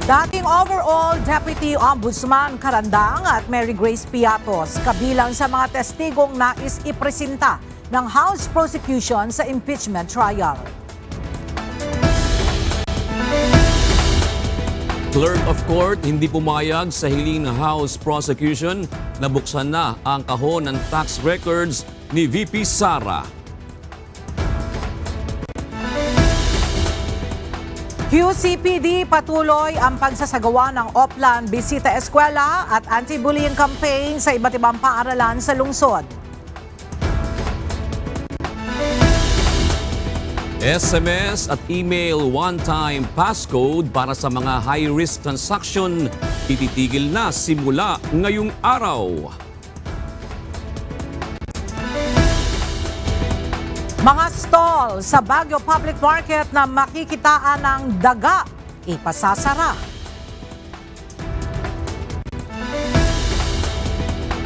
Dating overall Deputy Ombudsman Karandang at Mary Grace Piatos kabilang sa mga testigong nais ipresenta ng House prosecution sa impeachment trial. Clerk of Court hindi pumayag sa hiling ng House prosecution na buksan na ang kahon ng tax records ni VP Sara. QCPD patuloy ang pagsasagawa ng Oplan Bisita Eskwela at anti-bullying campaign sa iba't ibang paaralan sa lungsod. SMS at email one-time passcode para sa mga high-risk transaction ititigil na simula ngayong araw. Mga stall sa Baguio Public Market na makikitaan ng daga, ipasasara.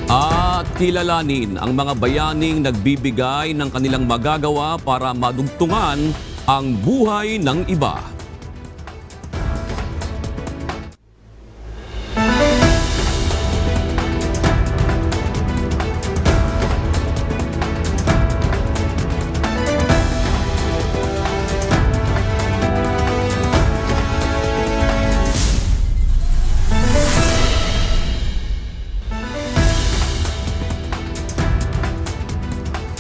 At kilalanin ang mga bayaning nagbibigay ng kanilang magagawa para madugtungan ang buhay ng iba.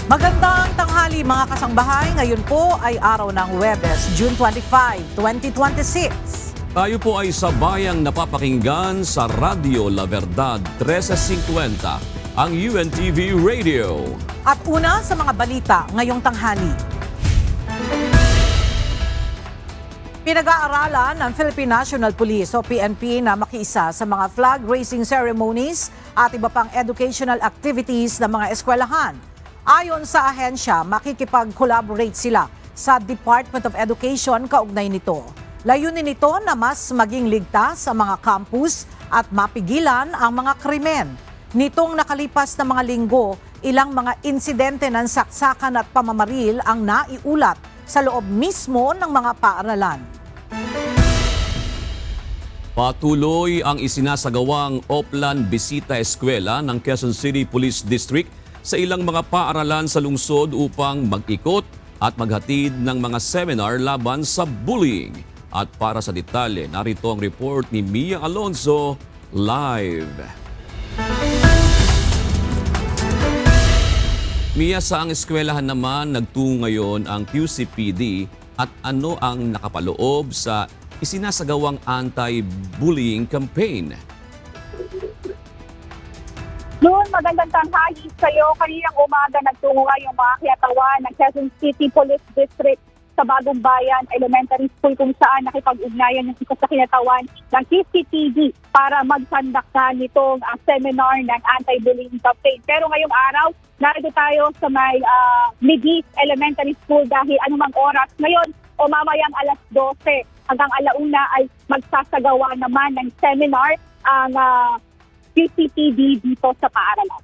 Magandang tanghali mga kasangbahay. Ngayon po ay araw ng Huwebes, June 25, 2026. Tayo po ay sabayang napapakinggan sa Radio La Verdad 1350, ang UNTV Radio. At una sa mga balita ngayong tanghali. Pinag-aaralan ng Philippine National Police o PNP na makiisa sa mga flag raising ceremonies at iba pang educational activities ng mga eskwelahan. Ayon sa ahensya, makikipag-collaborate sila sa Department of Education kaugnay nito. Layunin nito na mas maging ligtas sa mga campus at mapigilan ang mga krimen. Nitong nakalipas na mga linggo, ilang mga insidente ng saksakan at pamamaril ang naiulat sa loob mismo ng mga paaralan. Patuloy ang isinasagawang Oplan Bisita Eskwela ng Quezon City Police District sa ilang mga paaralan sa lungsod upang mag-ikot at maghatid ng mga seminar laban sa bullying. At para sa detalye, narito ang report ni Mia Alonzo live. Mia, sa ang eskwelahan naman nagtungo ngayon ang QCPD at ano ang nakapaloob sa isinasagawang anti-bullying campaign? Noon, magandang tanghali sa iyo. Kaninang umaga nagtungo nga yung mga kiyatawan ng Quezon City Police District sa Bagong Bayan Elementary School kung saan nakipag-ugnayan ng isa sa kinatawan ng QCPD para magsandakta nitong seminar ng anti-bullying campaign. Pero ngayong araw, narito tayo sa may Midis Elementary School dahil anumang oras ngayon o mamayang alas 12 hanggang alauna ay magsasagawa naman ng seminar ang QCPD dito sa paaralan.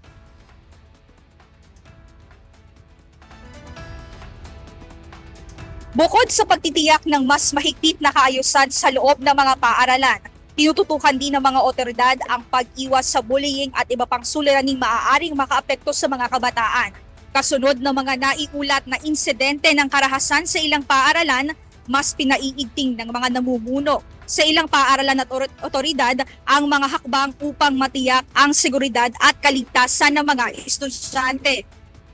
Bukod sa pagtitiyak ng mas mahigpit na kaayusan sa loob ng mga paaralan, tinututukan din ng mga otoridad ang pag-iwas sa bullying at iba pang suliraning maaaring makaapekto sa mga kabataan. Kasunod ng mga naiulat na insidente ng karahasan sa ilang paaralan, mas pinaiigting ng mga namumuno sa ilang paaralan at otoridad ang mga hakbang upang matiyak ang seguridad at kaligtasan ng mga estudyante.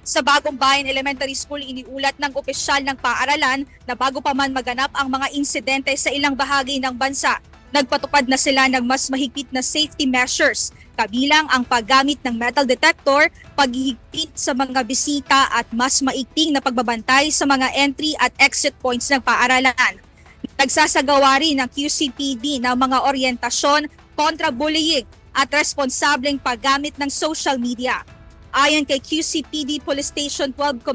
Sa Bagong Bayan Elementary School, iniulat ng opisyal ng paaralan na bago pa man maganap ang mga insidente sa ilang bahagi ng bansa, nagpatupad na sila ng mas mahigpit na safety measures, kabilang ang paggamit ng metal detector, paghihigpit sa mga bisita at mas maigting na pagbabantay sa mga entry at exit points ng paaralan. Nagsasagawa rin ng QCPD ng mga oryentasyon kontra bullying at responsableng paggamit ng social media. Ayon kay QCPD Police Station 12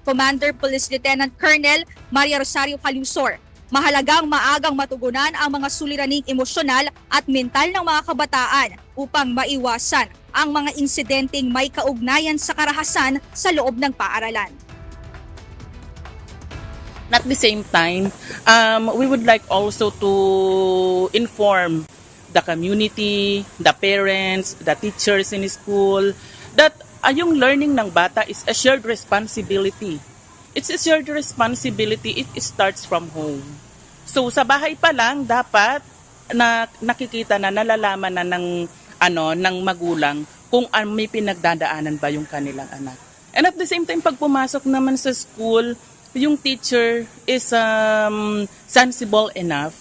Commander Police Lieutenant Colonel Maria Rosario Calusor, mahalagang maagang matugunan ang mga suliraning emosyonal at mental ng mga kabataan upang maiwasan ang mga insidenteng may kaugnayan sa karahasan sa loob ng paaralan. At the same time, we would like also to inform the community, the parents, the teachers in school, that yung learning ng bata is a shared responsibility. It's a shared responsibility. It starts from home. So sa bahay pa lang dapat na nakikita na, nalalaman na ng magulang kung may pinagdadaanan ba yung kanilang anak. And at the same time, pag pumasok naman sa school, yung teacher is sensible enough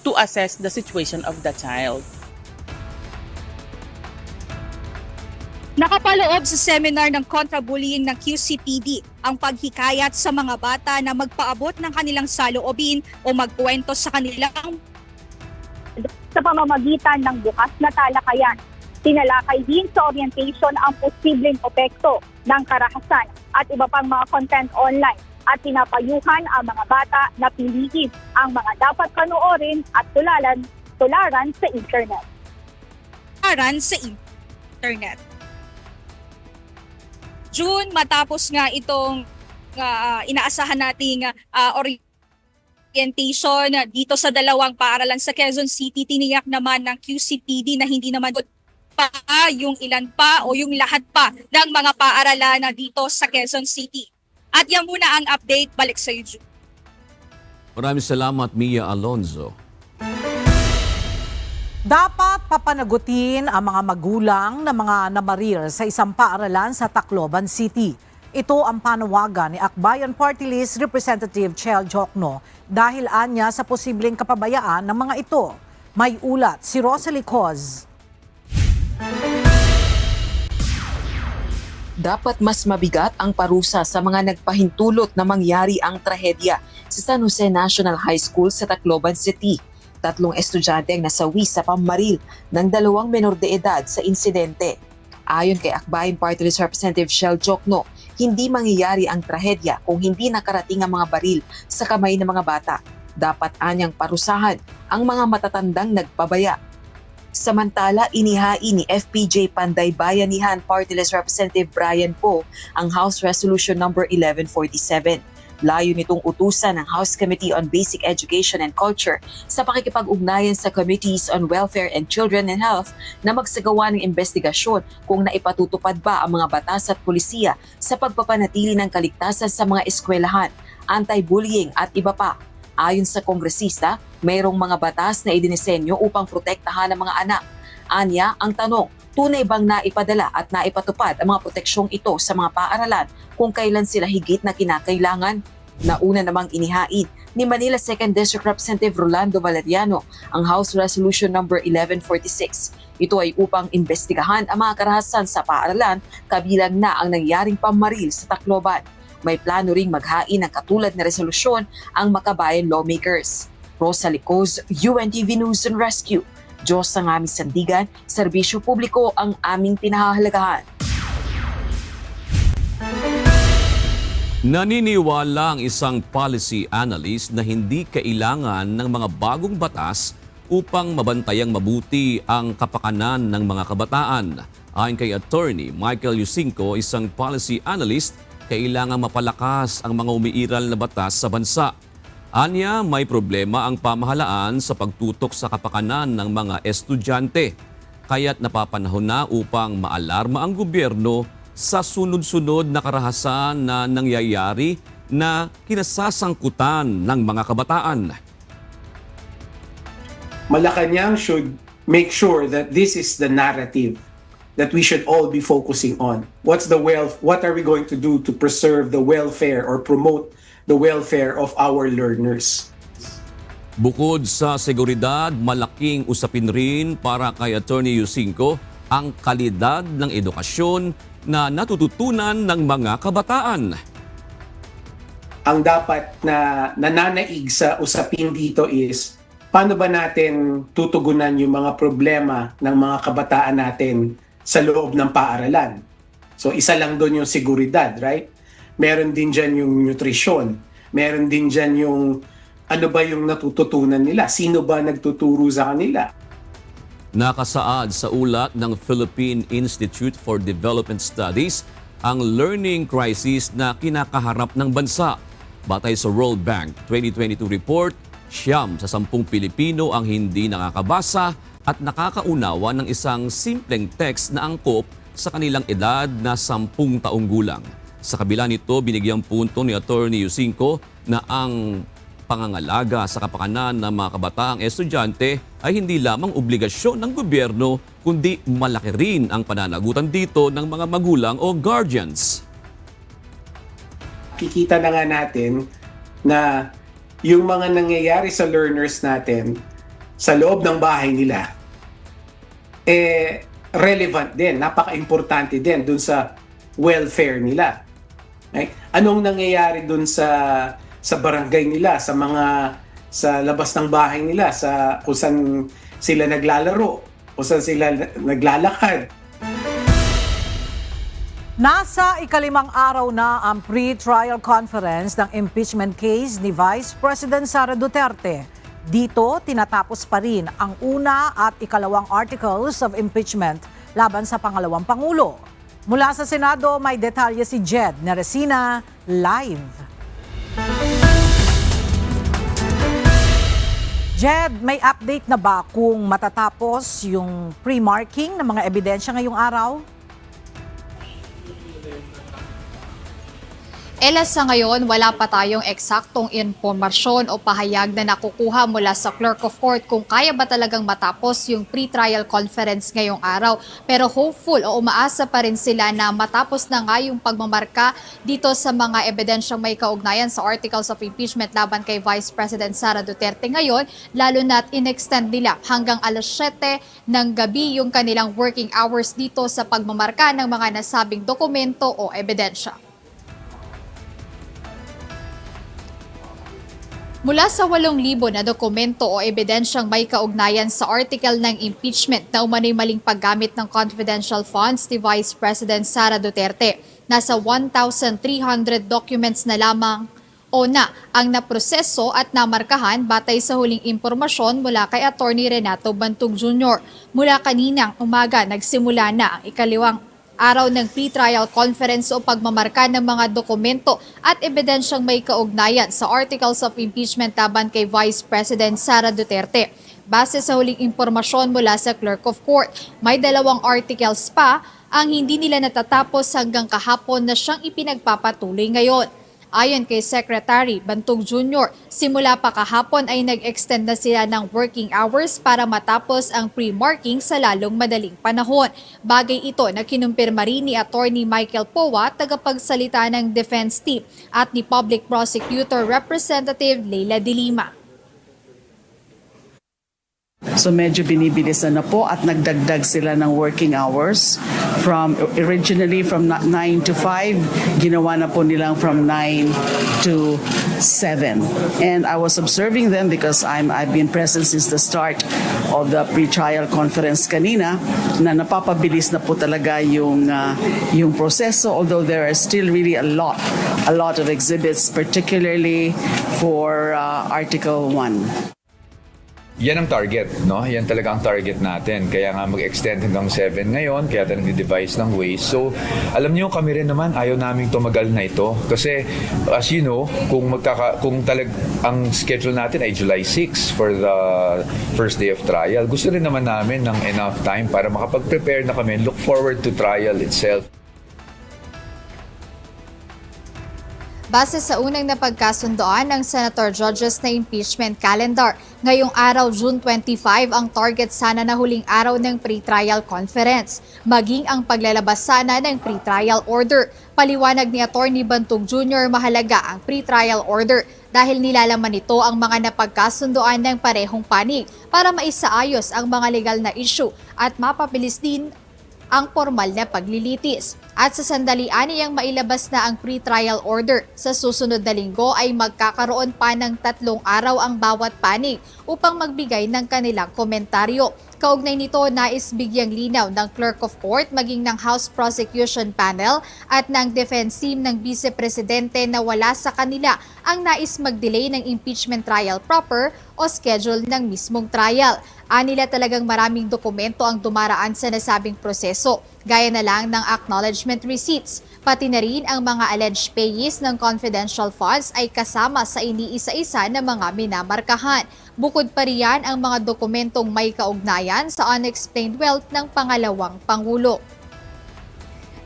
to assess the situation of the child. Nakapaloob sa seminar ng kontra-bullying ng QCPD ang paghikayat sa mga bata na magpaabot ng kanilang saloobin o magkwento sa kanilang sa pamamagitan ng bukas na talakayan. Tinalakay din sa orientation ang posibleng epekto ng karahasan at iba pang mga content online at pinapayuhan ang mga bata na piliin ang mga dapat panoorin at tularan sa internet. sa internet. June, matapos nga itong inaasahan nating orientation dito sa dalawang paaralan sa Quezon City, tiniyak naman ng QCPD na hindi naman pa yung ilan pa o yung lahat pa ng mga paaralan na dito sa Quezon City. At yan muna ang update. Balik sa iyo, June. Maraming salamat, Mia Alonzo. Dapat papanagutin ang mga magulang na mga namarir sa isang paaralan sa Tacloban City. Ito ang panawagan ni Akbayan Party List Representative Chel Jokno dahil anya sa posibleng kapabayaan ng mga ito. May ulat si Rosalie Coz. Dapat mas mabigat ang parusa sa mga nagpahintulot na mangyari ang trahedya sa San Jose National High School sa Tacloban City. 3 estudyante ang nasawi sa pamaril ng 2 menor de edad sa insidente. Ayon kay Akbayan Party List Representative Chel Jokno, hindi mangyayari ang trahedya kung hindi nakarating ang mga baril sa kamay ng mga bata. Dapat anyang parusahan ang mga matatandang nagpabaya. Samantala, inihain ni FPJ Panday Bayanihan Party List Representative Brian Poe ang House Resolution No. 1147. Layo nitong utusan ng House Committee on Basic Education and Culture sa pakikipag-ugnayan sa Committees on Welfare and Children and Health na magsagawa ng investigasyon kung naipatutupad ba ang mga batas at pulisiya sa pagpapanatili ng kaligtasan sa mga eskwelahan, anti-bullying at iba pa. Ayon sa kongresista, mayroong mga batas na idinisenyo upang protektahan ang mga anak. Anya, ang tanong, tunay bang naipadala at naipatupad ang mga proteksyong ito sa mga paaralan kung kailan sila higit na kinakailangan? Nauna namang inihain ni Manila 2nd District Representative Rolando Valeriano ang House Resolution No. 1146. Ito ay upang imbestigahan ang mga karahasan sa paaralan kabilang na ang nangyaring pamaril sa Tacloban. May plano ring maghain ng katulad na resolusyon ang makabayan lawmakers. Rosalie Coz, UNTV News and Rescue. Diyos ang aming sandigan, serbisyo publiko ang aming pinahahalagahan. Naniniwala ang isang policy analyst na hindi kailangan ng mga bagong batas upang mabantayang mabuti ang kapakanan ng mga kabataan. Ayon kay Attorney Michael Yusinko, isang policy analyst, kailangan mapalakas ang mga umiiral na batas sa bansa. Anya, may problema ang pamahalaan sa pagtutok sa kapakanan ng mga estudyante. Kaya't napapanahon na upang maalarma ang gobyerno sa sunod-sunod na karahasan na nangyayari na kinasasangkutan ng mga kabataan. Malacanang should make sure that this is the narrative that we should all be focusing on. What are we going to do to preserve the welfare or promote the welfare of our learners? Bukod sa seguridad, malaking usapin rin para kay Attorney Yusinko ang kalidad ng edukasyon na natututunan ng mga kabataan. Ang dapat na nananaig sa usapin dito is paano ba natin tutugunan yung mga problema ng mga kabataan natin sa loob ng paaralan. So isa lang doon yung seguridad, right? Meron din dyan yung nutrition. Meron din dyan yung ano ba yung natututunan nila? Sino ba nagtuturo sa kanila? Nakasaad sa ulat ng Philippine Institute for Development Studies ang learning crisis na kinakaharap ng bansa. Batay sa World Bank 2022 report, 9 sa 10 Pilipino ang hindi nakakabasa at nakakaunawa ng isang simpleng text na angkop sa kanilang edad na 10 taong gulang. Sa kabila nito, binigyang punto ni Attorney Yusinko na ang pangangalaga sa kapakanan ng mga kabataang estudyante ay hindi lamang obligasyon ng gobyerno, kundi malaki rin ang pananagutan dito ng mga magulang o guardians. Kikita na nga natin na yung mga nangyayari sa learners natin sa loob ng bahay nila, relevant din, napaka-importante din dun sa welfare nila. Right? Anong nangyayari dun sa barangay nila, sa labas ng bahay nila, kung saan sila naglalaro, kung saan sila naglalakad. Nasa ikalimang araw na ang pre-trial conference ng impeachment case ni Vice President Sara Duterte. Dito, tinatapos pa rin ang una at ikalawang articles of impeachment laban sa pangalawang Pangulo. Mula sa Senado, may detalye si Jed Neresina live. Jed, may update na ba kung matatapos yung pre-marking ng mga ebidensya ngayong araw? Ella, sa ngayon, wala pa tayong eksaktong impormasyon o pahayag na nakukuha mula sa Clerk of Court kung kaya ba talagang matapos yung pre-trial conference ngayong araw. Pero hopeful o umaasa pa rin sila na matapos na nga yung pagmamarka dito sa mga ebidensyang may kaugnayan sa articles of impeachment laban kay Vice President Sara Duterte ngayon, lalo na't in-extend nila hanggang alas 7 ng gabi yung kanilang working hours dito sa pagmamarka ng mga nasabing dokumento o ebidensya. Mula sa 8,000 na dokumento o ebidensyang may kaugnayan sa article ng impeachment na umano'y maling paggamit ng confidential funds ni Vice President Sara Duterte, nasa 1,300 documents na lamang o na ang naproseso at namarkahan batay sa huling impormasyon mula kay Attorney Renato Bantug Jr. Mula kaninang umaga, nagsimula na ang ikaliwang araw ng pre-trial conference o pagmamarka ng mga dokumento at ebidensyang may kaugnayan sa articles of impeachment laban kay Vice President Sara Duterte. Base sa huling impormasyon mula sa Clerk of Court, may 2 articles pa ang hindi nila natatapos hanggang kahapon na siyang ipinagpapatuloy ngayon. Ayon kay Secretary Bantug Jr., simula pa kahapon ay nag-extend na sila ng working hours para matapos ang pre-marking sa lalong madaling panahon. Bagay ito na kinumpirma rin ni Attorney Michael Powa, tagapagsalita ng defense team, at ni Public Prosecutor Representative Leila De Lima. So medyo binibilisan na po at nagdagdag sila ng working hours from originally from 9 to 5, ginawa na po nilang from 9 to 7. And I was observing them because I've been present since the start of the pre-trial conference kanina, na napapabilis na po talaga yung proseso, although there are still really a lot of exhibits, particularly for Article 1. Yan ang target, no? Yan talaga ang target natin. Kaya nga mag-extend hanggang 7 ngayon, kaya tayo nag-devise ng ways. So, alam niyo, kami rin naman, ayaw naming tumagal na ito. Kasi, as you know, kung ang schedule natin ay July 6 for the first day of trial, gusto rin naman namin ng enough time para makapag-prepare na kami, look forward to trial itself. Base sa unang napagkasundoan ng Senator Judges na impeachment calendar, ngayong araw June 25 ang target sana na huling araw ng pre-trial conference, maging ang paglalabas sana ng pre-trial order. Paliwanag ni Attorney Bantug Jr., mahalaga ang pre-trial order dahil nilalaman nito ang mga napagkasundoan ng parehong panig para maisaayos ang mga legal na issue at mapabilis din ang formal na paglilitis. At sa sandalian niyang mailabas na ang pre-trial order, sa susunod na linggo ay magkakaroon pa ng 3 araw ang bawat panig upang magbigay ng kanilang komentaryo. Kaugnay nito, nais bigyang linaw ng Clerk of Court maging ng House Prosecution Panel at ng defense team ng Vice Presidente na wala sa kanila ang nais mag-delay ng impeachment trial proper o schedule ng mismong trial. Anila talagang maraming dokumento ang dumaraan sa nasabing proseso, gaya na lang ng acknowledgement receipts. Pati na rin ang mga alleged payees ng confidential funds ay kasama sa iniisa-isa na mga minamarkahan. Bukod pa riyan ang mga dokumentong may kaugnayan sa unexplained wealth ng pangalawang Pangulo.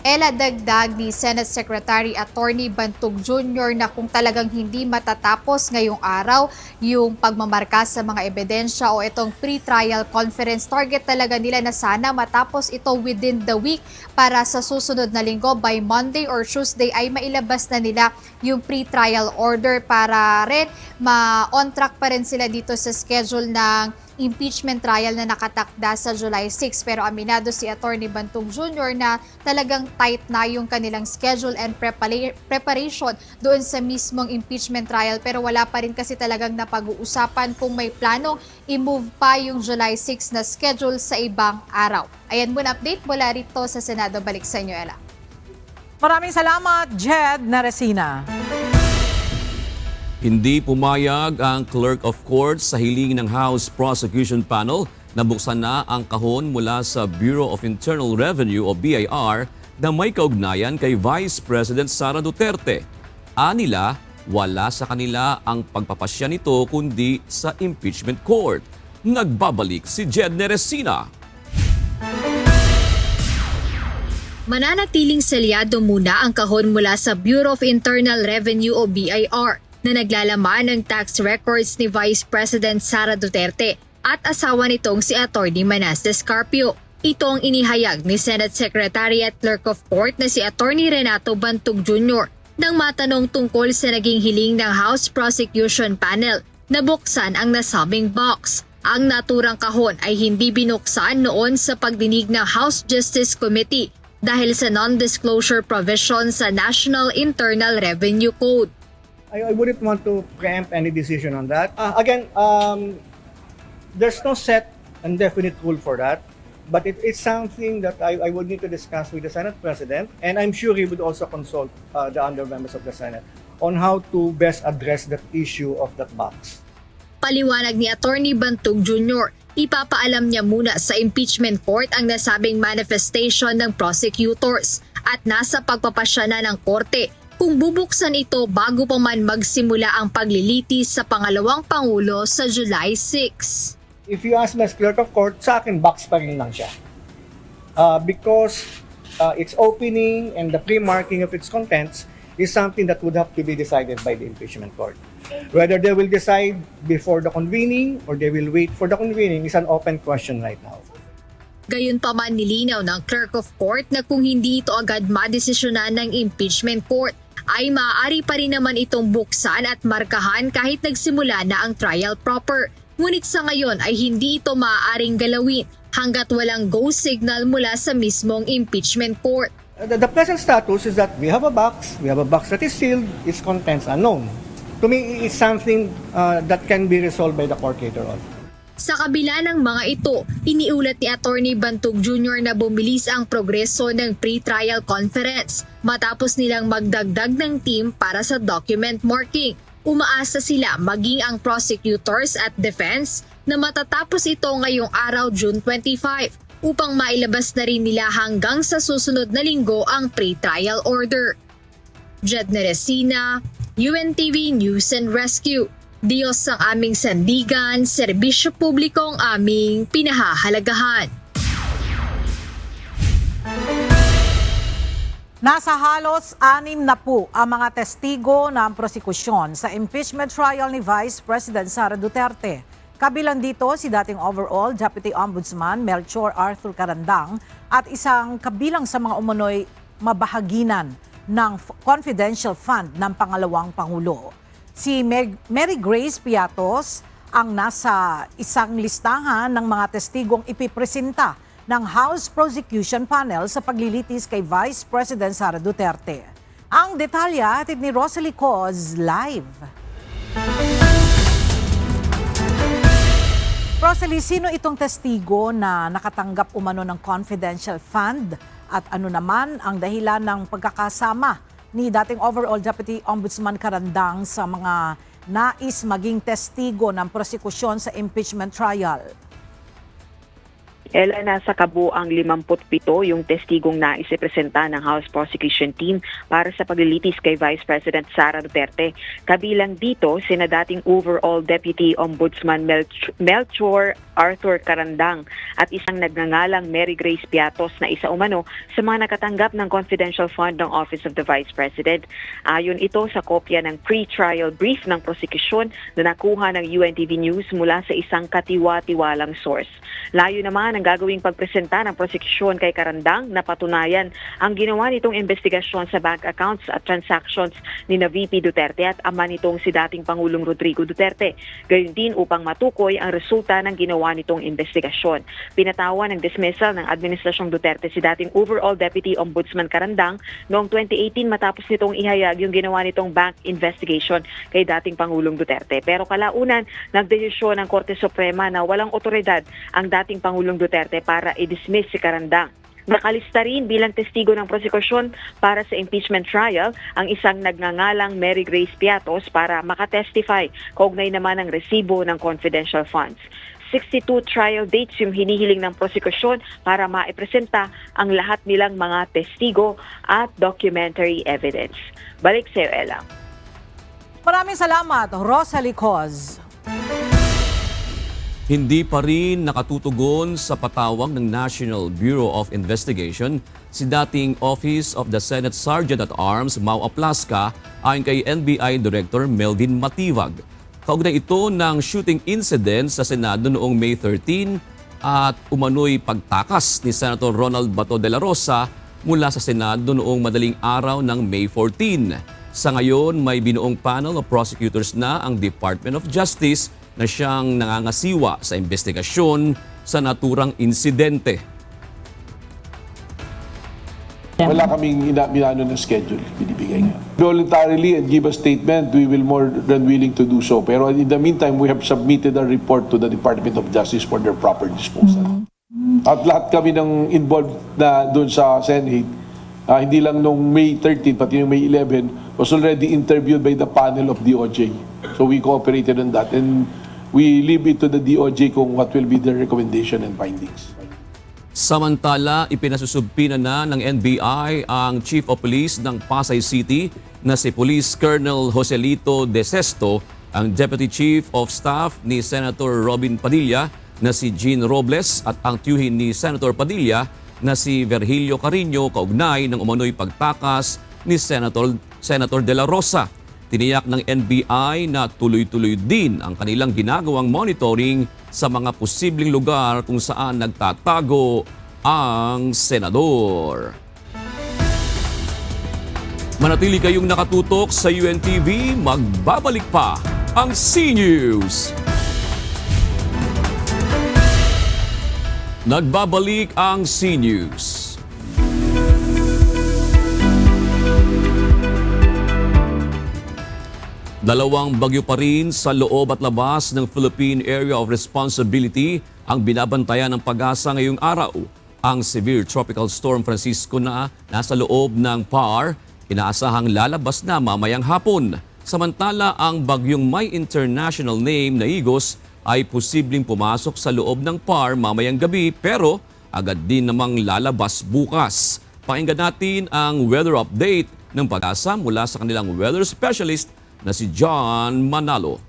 Ela dagdag ni Senate Secretary Attorney Bantog Jr. na kung talagang hindi matatapos ngayong araw yung pagmamarka sa mga ebidensya o itong pre-trial conference, target talaga nila na sana matapos ito within the week para sa susunod na linggo by Monday or Tuesday ay mailabas na nila yung pre-trial order para rin ma-on track pa rin sila dito sa schedule ng impeachment trial na nakatakda sa July 6. Pero aminado si Attorney Bantog Jr. na talagang tight na yung kanilang schedule and preparation doon sa mismong impeachment trial. Pero wala pa rin kasi talagang napag-uusapan kung may planong i-move pa yung July 6 na schedule sa ibang araw. Ayan muna update mula rito sa Senado. Balik sa inyo, Ella. Maraming salamat, Jed Naresina. Hindi pumayag ang Clerk of Court sa hiling ng House Prosecution Panel na buksan na ang kahon mula sa Bureau of Internal Revenue o BIR na may kaugnayan kay Vice President Sara Duterte. Anila, wala sa kanila ang pagpapasya nito kundi sa impeachment court. Nagbabalik si Jed Neresina. Mananatiling selyado muna ang kahon mula sa Bureau of Internal Revenue o BIR na naglalaman ng tax records ni Vice President Sara Duterte at asawa nitong si Atty. Manas Descarpio. Ito ang inihayag ni Senate Secretary at Clerk of Court na si Atty. Renato Bantog Jr. nang matanong tungkol sa naging hiling ng House Prosecution Panel na buksan ang nasabing box. Ang naturang kahon ay hindi binuksan noon sa pagdinig ng House Justice Committee dahil sa non-disclosure provision sa National Internal Revenue Code. I wouldn't want to preempt any decision on that. There's no set and definite rule for that, but it's something that I would need to discuss with the Senate President, and I'm sure he would also consult the other members of the Senate on how to best address that issue of that box. Paliwanag ni Atty. Bantog Jr., ipapaalam niya muna sa impeachment court ang nasabing manifestation ng prosecutors at nasa pagpapasya na ng korte kung bubuksan ito bago pa man magsimula ang paglilitis sa pangalawang Pangulo sa July 6. If you ask me as clerk of court, sa akin box pa rin lang siya. Because its opening and the pre-marking of its contents is something that would have to be decided by the impeachment court. Whether they will decide before the convening or they will wait for the convening is an open question right now. Gayunpaman nilinaw ng Clerk of Court na kung hindi ito agad madesisyonan ng impeachment court, ay maaari pa rin naman itong buksan at markahan kahit nagsimula na ang trial proper. Ngunit sa ngayon ay hindi ito maaaring galawin hanggat walang go signal mula sa mismong impeachment court. The present status is that we have a box that is sealed, its contents unknown. To me, it's something that can be resolved by the court later on. Sa kabila ng mga ito, iniulat ni Atty. Bantog Jr. na bumilis ang progreso ng pre-trial conference matapos nilang magdagdag ng team para sa document marking. Umaasa sila maging ang prosecutors at defense na matatapos ito ngayong araw June 25 upang mailabas na rin nila hanggang sa susunod na linggo ang pre-trial order. Jed Neresina, UNTV News and Rescue. Diyos ang aming sandigan, serbisyo publiko ang aming pinahahalagahan. Nasa halos 6 na po ang mga testigo ng prosekusyon sa impeachment trial ni Vice President Sara Duterte. Kabilang dito si dating overall Deputy Ombudsman Melchor Arthur Carandang at isang kabilang sa mga umunoy mabahaginan ng confidential fund ng pangalawang Pangulo. Si Mary Grace Piatos ang nasa isang listahan ng mga testigong ipipresenta ng House Prosecution Panel sa paglilitis kay Vice President Sara Duterte. Ang detalya hatid ni Rosalie Coz live. Rosalie, sino itong testigo na nakatanggap umano ng confidential fund at ano naman ang dahilan ng pagkakasama ni dating overall Deputy Ombudsman Carandang sa mga nais maging testigo ng prosekusyon sa impeachment trial. Ella, nasa kabuang 57 yung testigong nais ipresenta ng House Prosecution Team para sa paglilitis kay Vice President Sara Duterte. Kabilang dito, sina dating Overall Deputy Ombudsman Melchor Arthur Carandang at isang nagngangalang Mary Grace Piatos na isa umano sa mga nakatanggap ng confidential fund ng Office of the Vice President. Ayon ito sa kopya ng pre-trial brief ng prosekusyon na nakuha ng UNTV News mula sa isang katiwa-tiwalang source. Layo naman ang gagawing pagpresenta ng prosekusyon kay Carandang na patunayan ang ginawa nitong investigasyon sa bank accounts at transactions ni na VP Duterte at ama nitong si dating Pangulong Rodrigo Duterte. Gayon din upang matukoy ang resulta ng ginawa nitong investigasyon. Pinatawan ng dismissal ng Administrasyong Duterte si dating Overall Deputy Ombudsman Carandang noong 2018 matapos nitong ihayag yung ginawa nitong bank investigation kay dating Pangulong Duterte. Pero kalaunan, nagdesisyon ng Korte Suprema na walang otoridad ang dating Pangulong Duterte para i-dismiss si Carandang. Nakalista rin bilang testigo ng prosekusyon para sa impeachment trial ang isang nagngangalang Mary Grace Piatos para makatestify kaugnay naman ng resibo ng confidential funds. 62 trial dates yung hinihiling ng prosekusyon para maipresenta ang lahat nilang mga testigo at documentary evidence. Balik sa iyo, Ella. Maraming salamat, Rosalie Coz. Hindi pa rin nakatutugon sa patawag ng National Bureau of Investigation si dating Office of the Senate Sergeant-at-Arms Mau Aplasca ayon kay NBI Director Melvin Matibag. Kaugnay ito ng shooting incident sa Senado noong May 13 at umano'y pagtakas ni Senator Ronald Bato de la Rosa mula sa Senado noong madaling araw ng May 14. Sa ngayon, may binuong panel of prosecutors na ang Department of Justice na siyang nangangasiwa sa investigasyon sa naturang insidente. Wala kaming minano ng schedule, binibigay nga. Voluntarily and give a statement, we will more than willing to do so. Pero in the meantime, we have submitted a report to the Department of Justice for their proper disposal. At lahat kami ng involved na doon sa Senate, hindi lang nung May 13, pati yung May 11, was already interviewed by the panel of DOJ. So we cooperated on that and we leave it to the DOJ kung what will be their recommendation and findings. Samantala, ipinasusubpina na ng NBI ang Chief of Police ng Pasay City na si Police Colonel Joselito De Sesto, ang Deputy Chief of Staff ni Senator Robin Padilla na si Jean Robles at ang tiyuhin ni Senator Padilla na si Virgilio Carino kaugnay ng umano'y pagtakas ni Senator De La Rosa. Tiniyak ng NBI na tuloy-tuloy din ang kanilang ginagawang monitoring sa mga posibleng lugar kung saan nagtatago ang senador. Manatili kayong nakatutok sa UNTV, magbabalik pa ang C-News. Nagbabalik ang C-News. Dalawang bagyo pa rin sa loob at labas ng Philippine Area of Responsibility ang binabantayan ng Pag-asa ngayong araw. Ang severe tropical storm Francisco na nasa loob ng PAR, inaasahang lalabas na mamayang hapon. Samantala, ang bagyong may international name na Igos ay posibleng pumasok sa loob ng PAR mamayang gabi pero agad din namang lalabas bukas. Pakinggan natin ang weather update ng Pag-asa mula sa kanilang weather specialist na si John Manalo.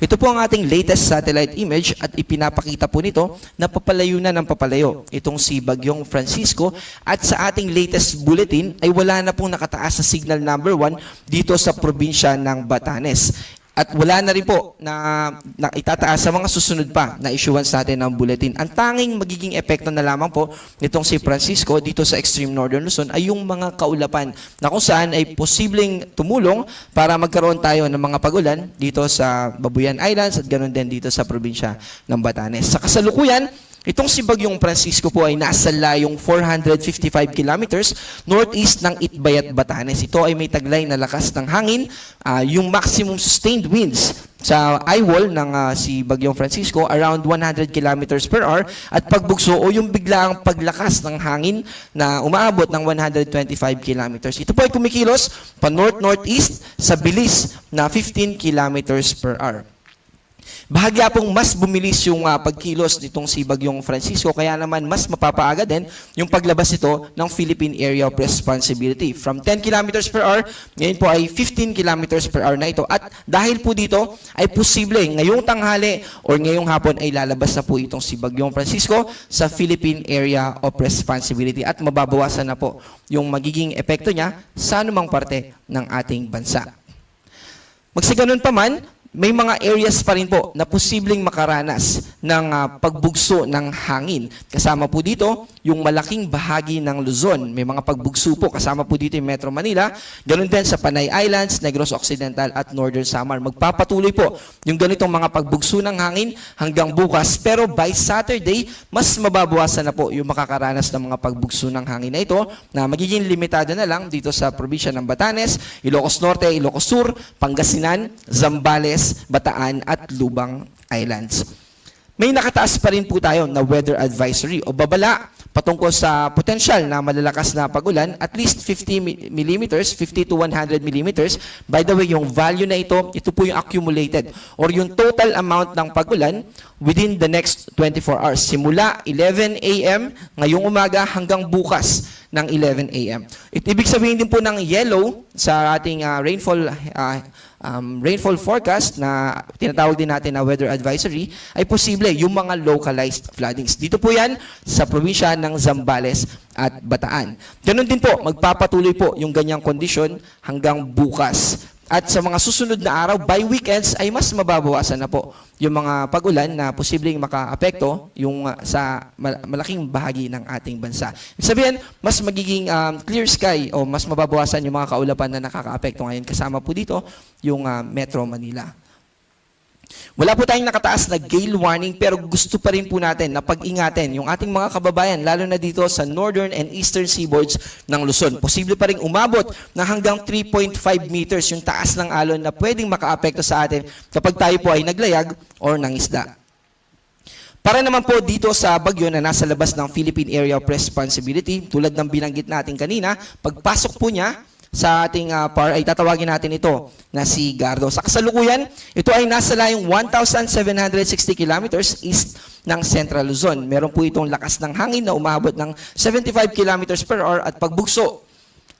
Ito po ang ating latest satellite image at ipinapakita po nito na papalayo na ng papalayo itong si Bagyong Francisco at sa ating latest bulletin ay wala na pong nakataas sa signal number 1 dito sa probinsya ng Batanes. At wala na rin po na itataas sa mga susunod pa na issuance natin ng bulletin. Ang tanging magiging epekto na lamang po nitong si Francisco dito sa extreme northern Luzon ay yung mga kaulapan na kung saan ay posibleng tumulong para magkaroon tayo ng mga pagulan dito sa Babuyan Islands at ganoon din dito sa probinsya ng Batanes. Sa kasalukuyan, Itong si Bagyong Francisco po ay nasa layong 455 kilometers northeast ng Itbayat, Batanes. Ito ay may taglay na lakas ng hangin, yung maximum sustained winds sa eyewall ng si Bagyong Francisco around 100 kilometers per hour at pagbugso o yung biglaang paglakas ng hangin na umaabot ng 125 kilometers. Ito po ay kumikilos pa north-northeast sa bilis na 15 kilometers per hour. Bahagya pong mas bumilis yung pagkilos nitong si Bagyong Francisco, kaya naman mas mapapaaga din yung paglabas ito ng Philippine Area of Responsibility. From 10 kilometers per hour, ngayon po ay 15 kilometers per hour na ito. At dahil po dito ay posible ngayong tanghali o ngayong hapon ay lalabas na po itong si Bagyong Francisco sa Philippine Area of Responsibility at mababawasan na po yung magiging epekto niya sa anumang parte ng ating bansa. Magsiganon pa man, may mga areas pa rin po na posibleng makaranas ng pagbugso ng hangin. Kasama po dito yung malaking bahagi ng Luzon. May mga pagbugso po. Kasama po dito yung Metro Manila. Ganun din sa Panay Islands, Negros Occidental at Northern Samar. Magpapatuloy po yung ganitong mga pagbugso ng hangin hanggang bukas. Pero by Saturday, mas mababawasan na po yung makakaranas ng mga pagbugso ng hangin na ito na magiging limitado na lang dito sa probinsya ng Batanes, Ilocos Norte, Ilocos Sur, Pangasinan, Zambales, Bataan at Lubang Islands. May nakataas pa rin po tayo na weather advisory o babala patungkol sa potensyal na malalakas na pagulan, at least 50 millimeters, 50 to 100 millimeters. By the way, yung value na ito po yung accumulated or yung total amount ng pagulan within the next 24 hours. Simula 11 a.m. ngayong umaga hanggang bukas ng 11 a.m. Ibig sabihin din po ng yellow sa ating rainfall forecast na tinatawag din natin na weather advisory ay posible yung mga localized floodings. Dito po yan sa probinsya ng Zambales at Bataan. Ganun din po, magpapatuloy po yung ganyang kondisyon hanggang bukas. At sa mga susunod na araw, by weekends, ay mas mababawasan na po yung mga pag-ulan na posibleng maka-apekto yung sa malaking bahagi ng ating bansa. Ibig sabihin, mas magiging clear sky o mas mababawasan yung mga kaulapan na nakaka-apekto ngayon. Kasama po dito yung Metro Manila. Wala po tayong nakataas na gale warning pero gusto pa rin po natin na pag-ingatan yung ating mga kababayan lalo na dito sa northern and eastern seaboards ng Luzon. Posible pa rin umabot na hanggang 3.5 meters yung taas ng alon na pwedeng makaapekto sa atin kapag tayo po ay naglayag or nangisda. Para naman po dito sa bagyo na nasa labas ng Philippine Area of Responsibility, tulad ng binanggit natin kanina, pagpasok po niya sa ating ay tatawagin natin ito na si Gardo. Sa kasalukuyan, ito ay nasa layong 1,760 kilometers east ng Central Luzon. Meron po itong lakas ng hangin na umabot ng 75 kilometers per hour at pagbugso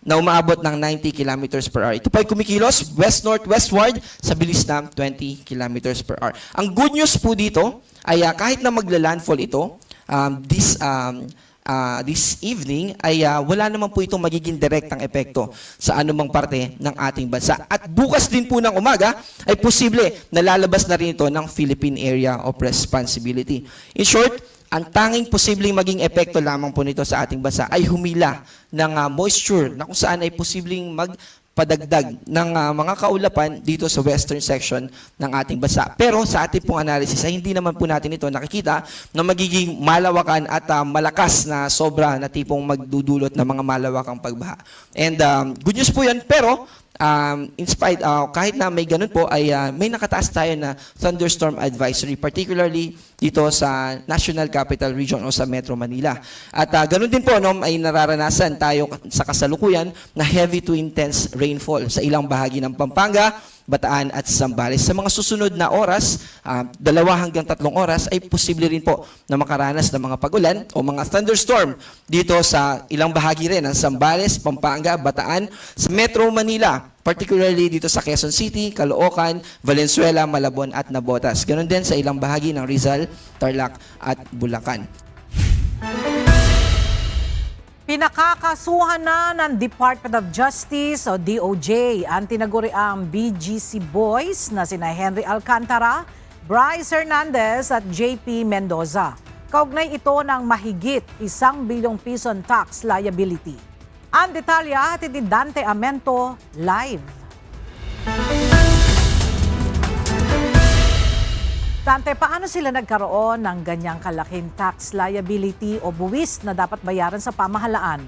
na umaabot ng 90 kilometers per hour. Ito po ay kumikilos west-northwestward sa bilis na 20 kilometers per hour. Ang good news po dito ay kahit na magla-landfall ito, this evening ay wala naman po itong magiging direktang epekto sa anumang parte ng ating bansa. At bukas din po ng umaga ay posible na lalabas na rin ito ng Philippine Area of Responsibility. In short, ang tanging posibleng maging epekto lamang po nito sa ating bansa ay humila ng moisture na kung saan ay posibleng padagdag ng mga kaulapan dito sa western section ng ating bansa. Pero sa ating pong analysis ay hindi naman po natin ito nakikita na magiging malawakan at malakas na sobra na tipong magdudulot ng mga malawakang pagbaha. And good news po yan, pero in spite, kahit na may ganun po, ay may nakataas tayo na thunderstorm advisory, particularly dito sa National Capital Region o sa Metro Manila. At ganun din po, ay nararanasan tayo sa kasalukuyan na heavy to intense rainfall sa ilang bahagi ng Pampanga, Bataan at Zambales. Sa mga susunod na oras, 2 hanggang 3 oras, ay posible rin po na makaranas ng mga pag-ulan o mga thunderstorm dito sa ilang bahagi rin ng Zambales, Pampanga, Bataan, sa Metro Manila, particularly dito sa Quezon City, Caloocan, Valenzuela, Malabon at Navotas. Ganon din sa ilang bahagi ng Rizal, Tarlac at Bulacan. Pinakakasuhan na ng Department of Justice o DOJ ang tinaguriang BGC Boys na sina Henry Alcantara, Bryce Hernandez at JP Mendoza. Kaugnay ito ng mahigit 1 bilyong piso tax liability. Ang detalya hatid ni Dante Amento live. Dante, paano sila nagkaroon ng ganyang kalaking tax liability o buwis na dapat bayaran sa pamahalaan?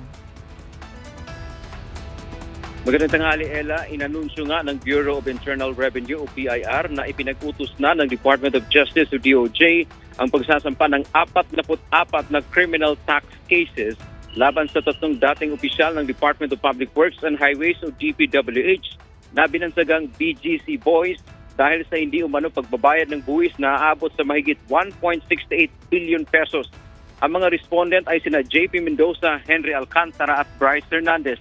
Magandang tanghali, Ella. Inanunsyo nga ng Bureau of Internal Revenue o BIR na ipinag-utos na ng Department of Justice o DOJ ang pagsasampa ng 44 na criminal tax cases laban sa 3 dating opisyal ng Department of Public Works and Highways o DPWH na binansagang BGC boys dahil sa hindi umano pagbabayad ng buwis na aabot sa mahigit 1.68 billion pesos. Ang mga respondent ay sina JP Mendoza, Henry Alcantara at Bryce Hernandez.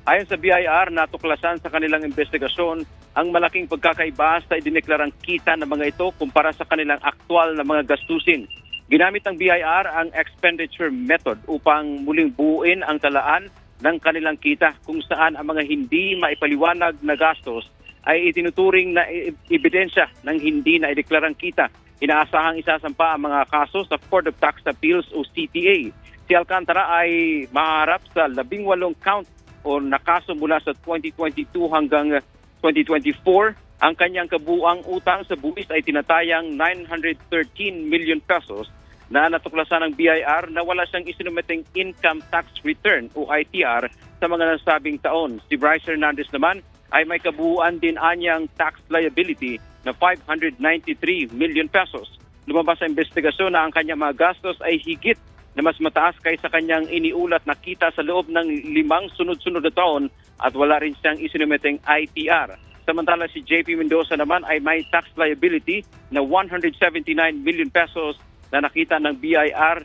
Ayon sa BIR, natuklasan sa kanilang investigasyon ang malaking pagkakaiba sa idineklarang kita ng mga ito kumpara sa kanilang aktwal na mga gastusin. Ginamit ng BIR ang expenditure method upang muling buuin ang talaan ng kanilang kita kung saan ang mga hindi maipaliwanag na gastos ay itinuturing na ebidensya ng hindi na ideklarang kita. Inaasahang isasampa ang mga kaso sa Court of Tax Appeals o CTA. Si Alcantara ay maharap sa 18 count o nakaso mula sa 2022 hanggang 2024. Ang kanyang kabuuang utang sa buwis ay tinatayang 913 million pesos na natuklasan ng BIR na wala siyang isinumeteng income tax return o ITR sa mga nasabing taon. Si Bryce Hernandez naman ay may kabuuan din anyang tax liability na 593 million pesos. Lumabas sa investigasyon na ang kanyang mga gastos ay higit na mas mataas kaysa kanyang iniulat na kita sa loob ng 5 sunod-sunod na taon at wala rin siyang isinumeteng ITR. Samantala si JP Mendoza naman ay may tax liability na 179 million pesos na nakita ng BIR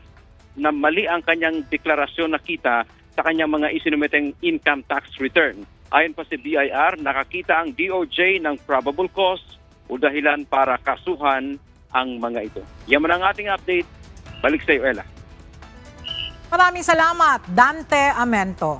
na mali ang kanyang deklarasyon na kita sa kanyang mga isinumeteng income tax return. Ayon pa si BIR, nakakita ang DOJ ng probable cause o dahilan para kasuhan ang mga ito. Yan man ang ating update. Balik sa iyo, Ella. Maraming salamat, Dante Amento.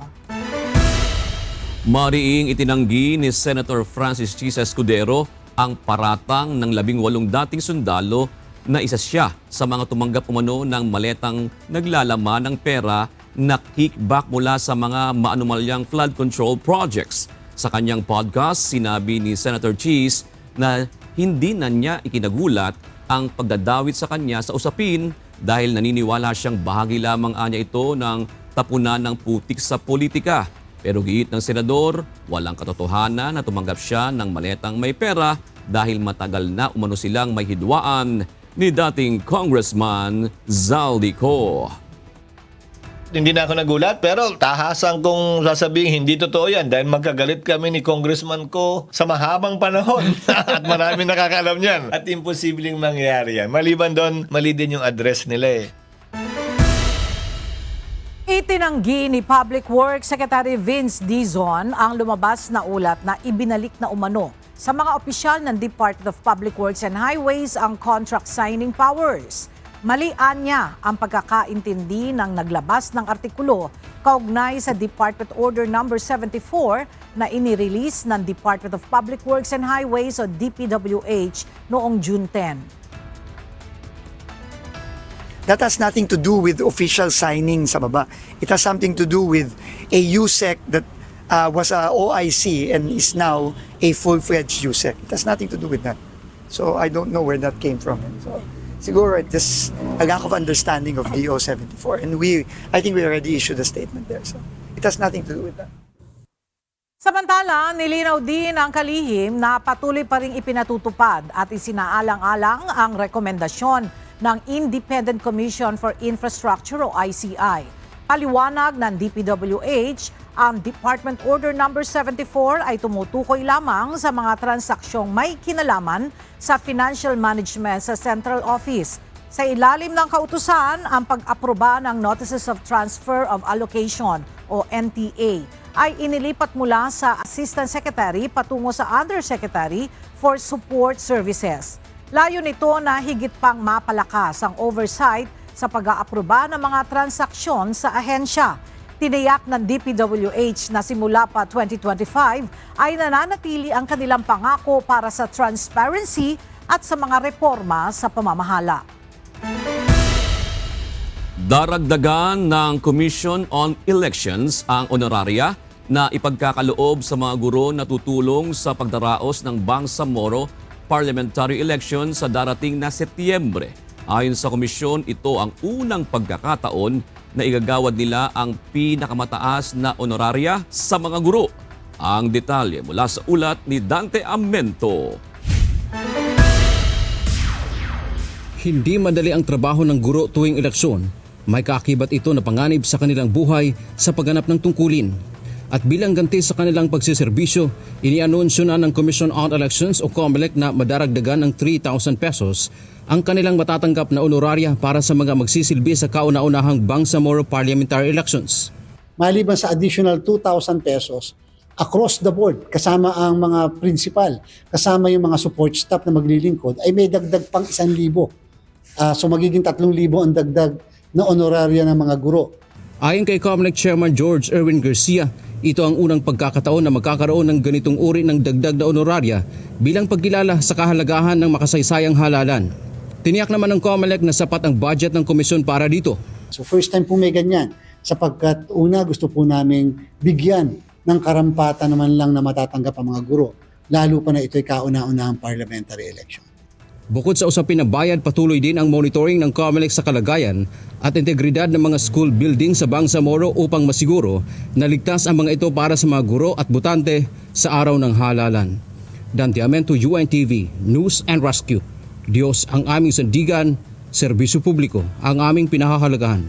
Mariing itinanggi ni Senator Francis Chis Escudero ang paratang ng 18 dating sundalo na isa siya sa mga tumanggap umano ng maletang naglalaman ng pera na kickback mula sa mga maanumalyang flood control projects. Sa kanyang podcast, sinabi ni Senator Chis na hindi na niya ikinagulat ang pagdadawit sa kanya sa usapin dahil naniniwala siyang bahagi lamang anya ito ng tapunan ng putik sa politika. Pero giit ng senador, walang katotohanan na tumanggap siya ng maletang may pera dahil matagal na umano silang may hidwaan ni dating Congressman Zaldico. Hindi na ako nagulat pero tahasan kong sasabihin hindi totoo yan dahil magkagalit kami ni congressman ko sa mahabang panahon at marami nakakaalam niyan at imposibleng mangyari yan. Maliban doon, mali din yung address nila eh. Itinanggi ni Public Works Secretary Vince Dizon ang lumabas na ulat na ibinalik na umano sa mga opisyal ng Department of Public Works and Highways ang contract signing powers. Malian niya ang pagkakaintindi ng naglabas ng artikulo kaugnay sa Department Order No. 74 na inirelease ng Department of Public Works and Highways o DPWH noong June 10. That has nothing to do with official signing sa baba. It has something to do with a USEC that was a OIC and is now a full-fledged USEC. It has nothing to do with that. So I don't know where that came from. So, siguro it is a lack of understanding of DO 74 and I think we already issued a statement there. So it has nothing to do with that. Samantala, nilinaw din ang kalihim na patuloy pa ring ipinatutupad at isinaalang-alang ang rekomendasyon ng Independent Commission for Infrastructure o ICI. Paliwanag ng DPWH, ang Department Order No. 74 ay tumutukoy lamang sa mga transaksyong may kinalaman sa financial management sa Central Office. Sa ilalim ng kautusan, ang pag-aproba ng Notices of Transfer of Allocation o NTA ay inilipat mula sa Assistant Secretary patungo sa Undersecretary for Support Services. Layo nito na higit pang mapalakas ang oversight sa pag-aaproba ng mga transaksyon sa ahensya. Tiniyak ng DPWH na simula pa 2025 ay nananatili ang kanilang pangako para sa transparency at sa mga reforma sa pamamahala. Daragdagan ng Commission on Elections ang honoraria na ipagkakaloob sa mga guro na tutulong sa pagdaraos ng Bangsamoro parliamentary election sa darating na Setyembre. Ayon sa komisyon, ito ang unang pagkakataon na igagawad nila ang pinakamataas na honoraria sa mga guro. Ang detalye mula sa ulat ni Dante Amento. Hindi madali ang trabaho ng guro tuwing eleksyon. May kaakibat ito na panganib sa kanilang buhay sa pagganap ng tungkulin. At bilang ganti sa kanilang pagsiservisyo, inianunsyo na ng Commission on Elections o COMELEC na madaragdagan ng 3,000 pesos ang kanilang matatanggap na honoraria para sa mga magsisilbi sa kauna-unahang Bangsamoro parliamentary elections. Maliban sa additional 2,000 pesos, across the board, kasama ang mga principal, kasama yung mga support staff na maglilingkod, ay may dagdag pang 1,000. So magiging 3,000 ang dagdag na honoraria ng mga guro. Ayon kay COMELEC Chairman George Erwin Garcia, ito ang unang pagkakataon na magkakaroon ng ganitong uri ng dagdag na honoraria bilang pagkilala sa kahalagahan ng makasaysayang halalan. Tiniyak naman ng COMELEC na sapat ang budget ng komisyon para dito. So first time po may ganyan, sapagkat una gusto po naming bigyan ng karampatan naman lang na matatanggap ang mga guro, lalo pa na ito'y kauna-unahang parliamentary election. Bukod sa usapin na bayad, patuloy din ang monitoring ng COMELEC sa kalagayan at integridad ng mga school building sa Bangsamoro upang masiguro na ligtas ang mga ito para sa mga guro at butante sa araw ng halalan. Dante Amento, UNTV, News and Rescue. Diyos ang aming sandigan, serbisyo publiko ang aming pinahahalagahan.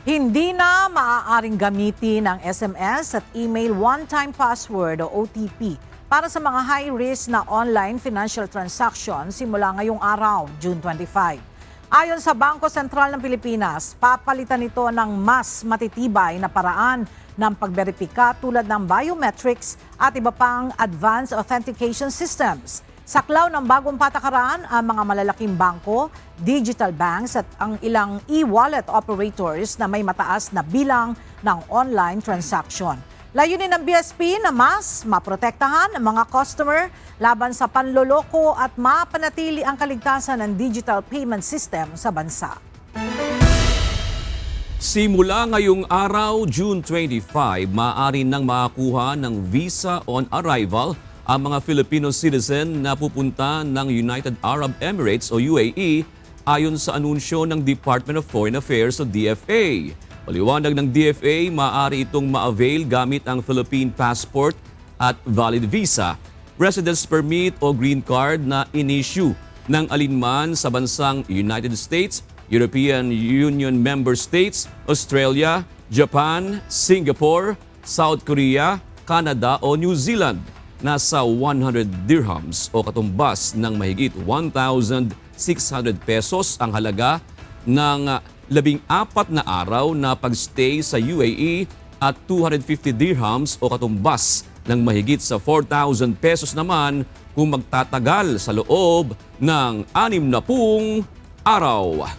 Hindi na maaaring gamitin ang SMS at email one-time password o OTP para sa mga high-risk na online financial transactions simula ngayong araw, June 25. Ayon sa Bangko Sentral ng Pilipinas, papalitan ito ng mas matitibay na paraan ng pagberipika tulad ng biometrics at iba pang advanced authentication systems. Saklaw ng bagong patakaran ang mga malalaking bangko, digital banks at ang ilang e-wallet operators na may mataas na bilang ng online transaction. Layunin ng BSP na mas maprotektahan ang mga customer laban sa panloloko at mapanatili ang kaligtasan ng digital payment system sa bansa. Simula ngayong araw, June 25, maaari nang makakuha ng visa on arrival ang mga Filipino citizen na pupunta ng United Arab Emirates o UAE ayon sa anunsyo ng Department of Foreign Affairs o DFA. Paliwanag ng DFA, maaari itong ma-avail gamit ang Philippine passport at valid visa, residence permit o green card na in-issue ng alinman sa bansang United States, European Union member states, Australia, Japan, Singapore, South Korea, Canada o New Zealand. Nasa 100 dirhams o katumbas ng mahigit 1,600 pesos ang halaga ng 14 na araw na pagstay sa UAE at 250 dirhams o katumbas ng mahigit sa 4,000 pesos naman kung magtatagal sa loob ng 60 araw.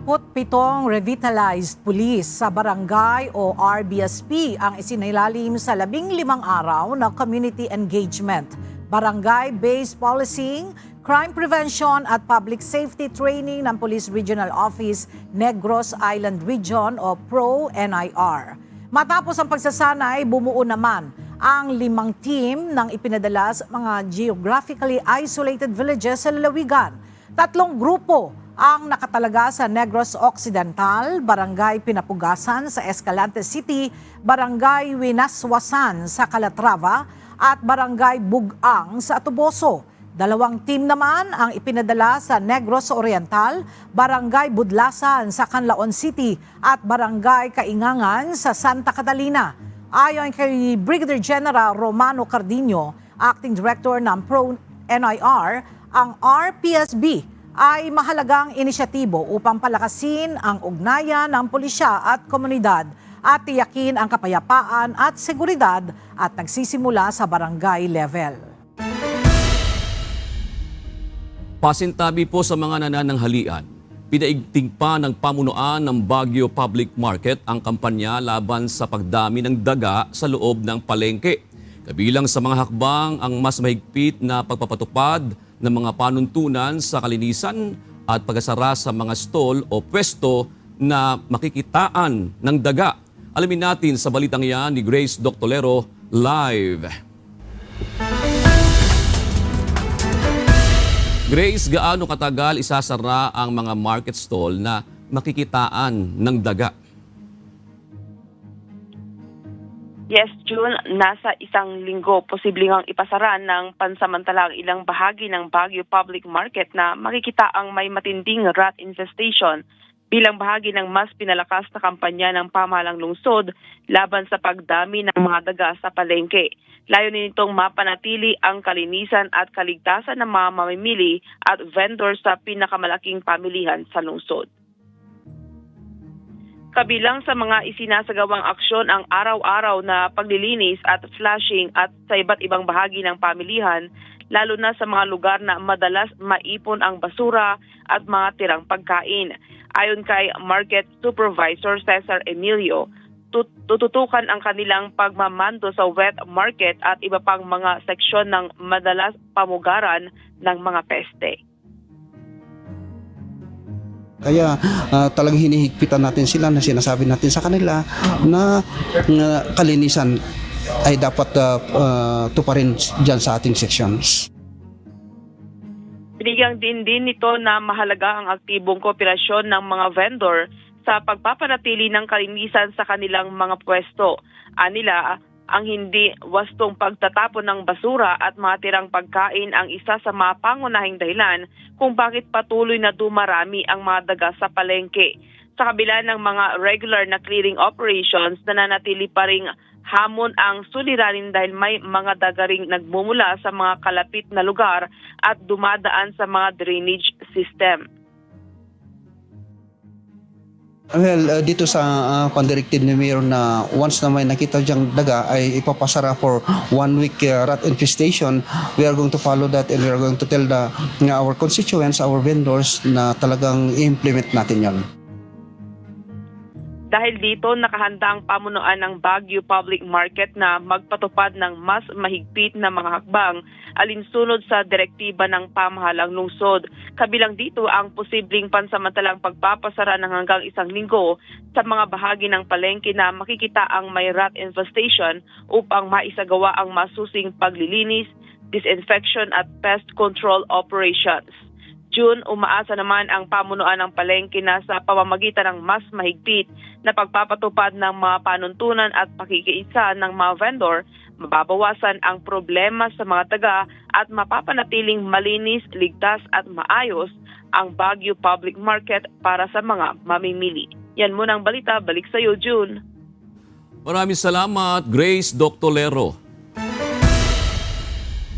Pitong revitalized police sa barangay o RBSP ang isinilalim sa 15 araw na community engagement, barangay-based policing, crime prevention at public safety training ng Police Regional Office Negros Island Region o PRO-NIR. Matapos ang pagsasanay, bumuo naman ang 5 team ng ipinadala sa mga geographically isolated villages sa lalawigan. 3 grupo ang nakatalaga sa Negros Occidental, Barangay Pinapugasan sa Escalante City, Barangay Winaswasan sa Calatrava at Barangay Bugang sa Atuboso. 2 team naman ang ipinadala sa Negros Oriental, Barangay Budlasan sa Canlaon City at Barangay Kaingangan sa Santa Catalina. Ayon kay Brigadier General Romano Cardino, Acting Director ng PRO-NIR, ang RPSB ay mahalagang inisyatibo upang palakasin ang ugnayan ng pulisya at komunidad at tiyakin ang kapayapaan at seguridad at nagsisimula sa barangay level. Pasintabi po sa mga nanananghalian. Pinaigting pa ng pamunuan ng Baguio Public Market ang kampanya laban sa pagdami ng daga sa loob ng palengke. Kabilang sa mga hakbang ang mas mahigpit na pagpapatupad ng mga panuntunan sa kalinisan at pagsasara sa mga stall o pwesto na makikitaan ng daga. Alamin natin sa balitang yan ni Grace Doctolero live. Grace, gaano katagal isasara ang mga market stall na makikitaan ng daga? Yes, June, nasa isang linggo posibleng ang ipasara ng pansamantalang ilang bahagi ng Baguio Public Market na makikita ang may matinding rat infestation bilang bahagi ng mas pinalakas na kampanya ng pamahalang lungsod laban sa pagdami ng mga daga sa palengke. Layunin nitong mapanatili ang kalinisan at kaligtasan ng mga mamimili at vendors sa pinakamalaking pamilihan sa lungsod. Kabilang sa mga isinasagawang aksyon ang araw-araw na paglilinis at flashing at sa iba't ibang bahagi ng pamilihan, lalo na sa mga lugar na madalas maipon ang basura at mga tirang pagkain. Ayon kay Market Supervisor Cesar Emilio, tututukan ang kanilang pagmamando sa wet market at iba pang mga seksyon ng madalas pamugaran ng mga peste. Kaya talagang hinihigpitan natin sila na sinasabi natin sa kanila na kalinisan ay dapat tuparin dyan sa ating sections. Binigyang din nito na mahalaga ang aktibong kooperasyon ng mga vendor sa pagpapanatili ng kalinisan sa kanilang mga pwesto. Anila, ang hindi wastong pagtatapon ng basura at mga tirang pagkain ang isa sa mga pangunahing dahilan kung bakit patuloy na dumarami ang mga daga sa palengke. Sa kabila ng mga regular na clearing operations, nananatili pa ring hamon ang suliranin dahil may mga daga ring nagmumula sa mga kalapit na lugar at dumadaan sa mga drainage system. Well, dito sa directive ni Mayor na once na may nakita diyang daga ay ipapasara for 1 week rat infestation, we are going to follow that and we are going to tell our constituents, our vendors na talagang i-implement natin yon. Dahil dito, nakahanda ang pamunuan ng Baguio Public Market na magpatupad ng mas mahigpit na mga hakbang alinsunod sa direktiba ng pamahalang lungsod. Kabilang dito ang posibleng pansamantalang pagpapasara ng hanggang 1 linggo sa mga bahagi ng palengke na makikita ang may rat infestation upang maisagawa ang masusing paglilinis, disinfection at pest control operations. June, umaasa naman ang pamunuan ng palengke na sa pamamagitan ng mas mahigpit na pagpapatupad ng mga panuntunan at pakikiisa ng mga vendor, mababawasan ang problema sa mga taga at mapapanatiling malinis, ligtas at maayos ang Baguio Public Market para sa mga mamimili. Yan muna ang balita. Balik sa iyo, June. Maraming salamat, Grace Doctolero.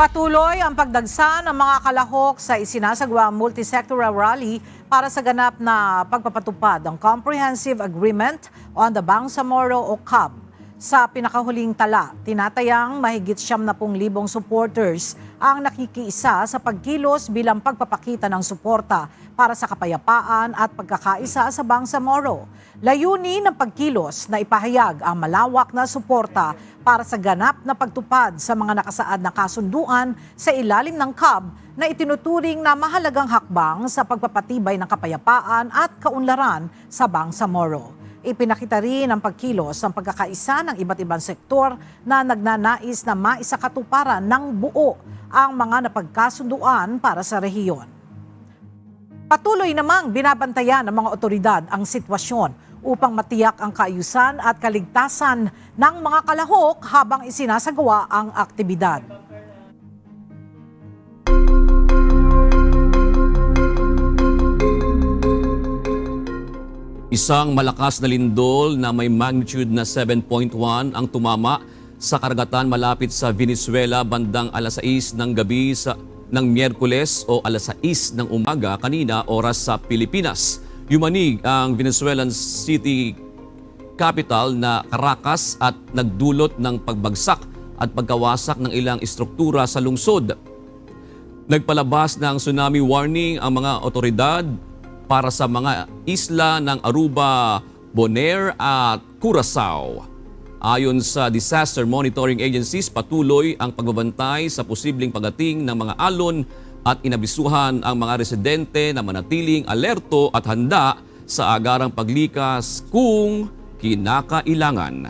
Patuloy ang pagdagsa ng mga kalahok sa isinasagawang multisectoral rally para sa ganap na pagpapatupad ng Comprehensive Agreement on the Bangsamoro o CAB. Sa pinakahuling tala, tinatayang mahigit 70,000 supporters ang nakikiisa sa pagkilos bilang pagpapakita ng suporta para sa kapayapaan at pagkakaisa sa Bangsamoro. Layunin ng pagkilos na ipahayag ang malawak na suporta para sa ganap na pagtupad sa mga nakasaad na kasunduan sa ilalim ng CAB na itinuturing na mahalagang hakbang sa pagpapatibay ng kapayapaan at kaunlaran sa Bangsamoro. Ipinakita rin ang pagkilos ang pagkakaisa ng iba't ibang sektor na nagnanais na maisakatuparan ng buo ang mga napagkasunduan para sa rehiyon. Patuloy namang binabantayan ng mga otoridad ang sitwasyon upang matiyak ang kaayusan at kaligtasan ng mga kalahok habang isinasagawa ang aktibidad. Isang malakas na lindol na may magnitude na 7.1 ang tumama sa karagatan malapit sa Venezuela bandang alas 6 ng gabi ng Miyerkules o alas 6 ng umaga kanina oras sa Pilipinas. Yumanig ang Venezuelan city capital na Caracas at nagdulot ng pagbagsak at pagkawasak ng ilang istruktura sa lungsod. Nagpalabas ng tsunami warning ang mga otoridad para sa mga isla ng Aruba, Bonaire at Curaçao. Ayon sa disaster monitoring agencies, patuloy ang pagbabantay sa posibleng pagating ng mga alon at inabisuhan ang mga residente na manatiling alerto at handa sa agarang paglikas kung kinakailangan.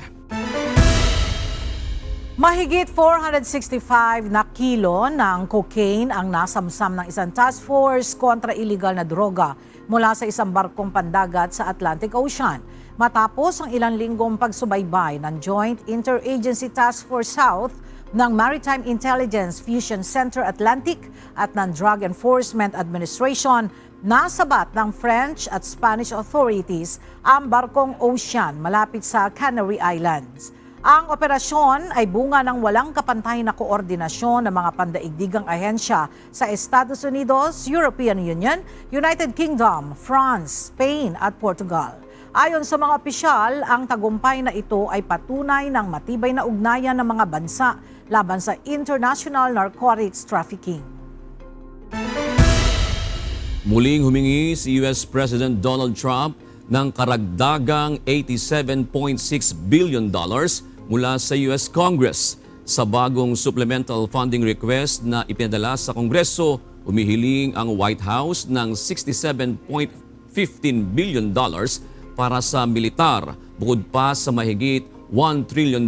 Mahigit 465 na kilo ng cocaine ang nasamsam ng isang task force kontra illegal na droga mula sa isang barkong pandagat sa Atlantic Ocean. Matapos ang ilang linggong pagsubaybay ng Joint Interagency Task Force South ng Maritime Intelligence Fusion Center Atlantic at ng Drug Enforcement Administration, nasabat ng French at Spanish authorities ang barkong Ocean malapit sa Canary Islands. Ang operasyon ay bunga ng walang kapantay na koordinasyon ng mga pandaigdigang ahensya sa Estados Unidos, European Union, United Kingdom, France, Spain at Portugal. Ayon sa mga opisyal, ang tagumpay na ito ay patunay ng matibay na ugnayan ng mga bansa laban sa international narcotics trafficking. Muling humingi si US President Donald Trump ng karagdagang $87.6 billion mula sa US Congress. Sa bagong supplemental funding request na ipinadala sa Kongreso, humihiling ang White House ng $67.15 billion para sa militar, bukod pa sa mahigit $1 trillion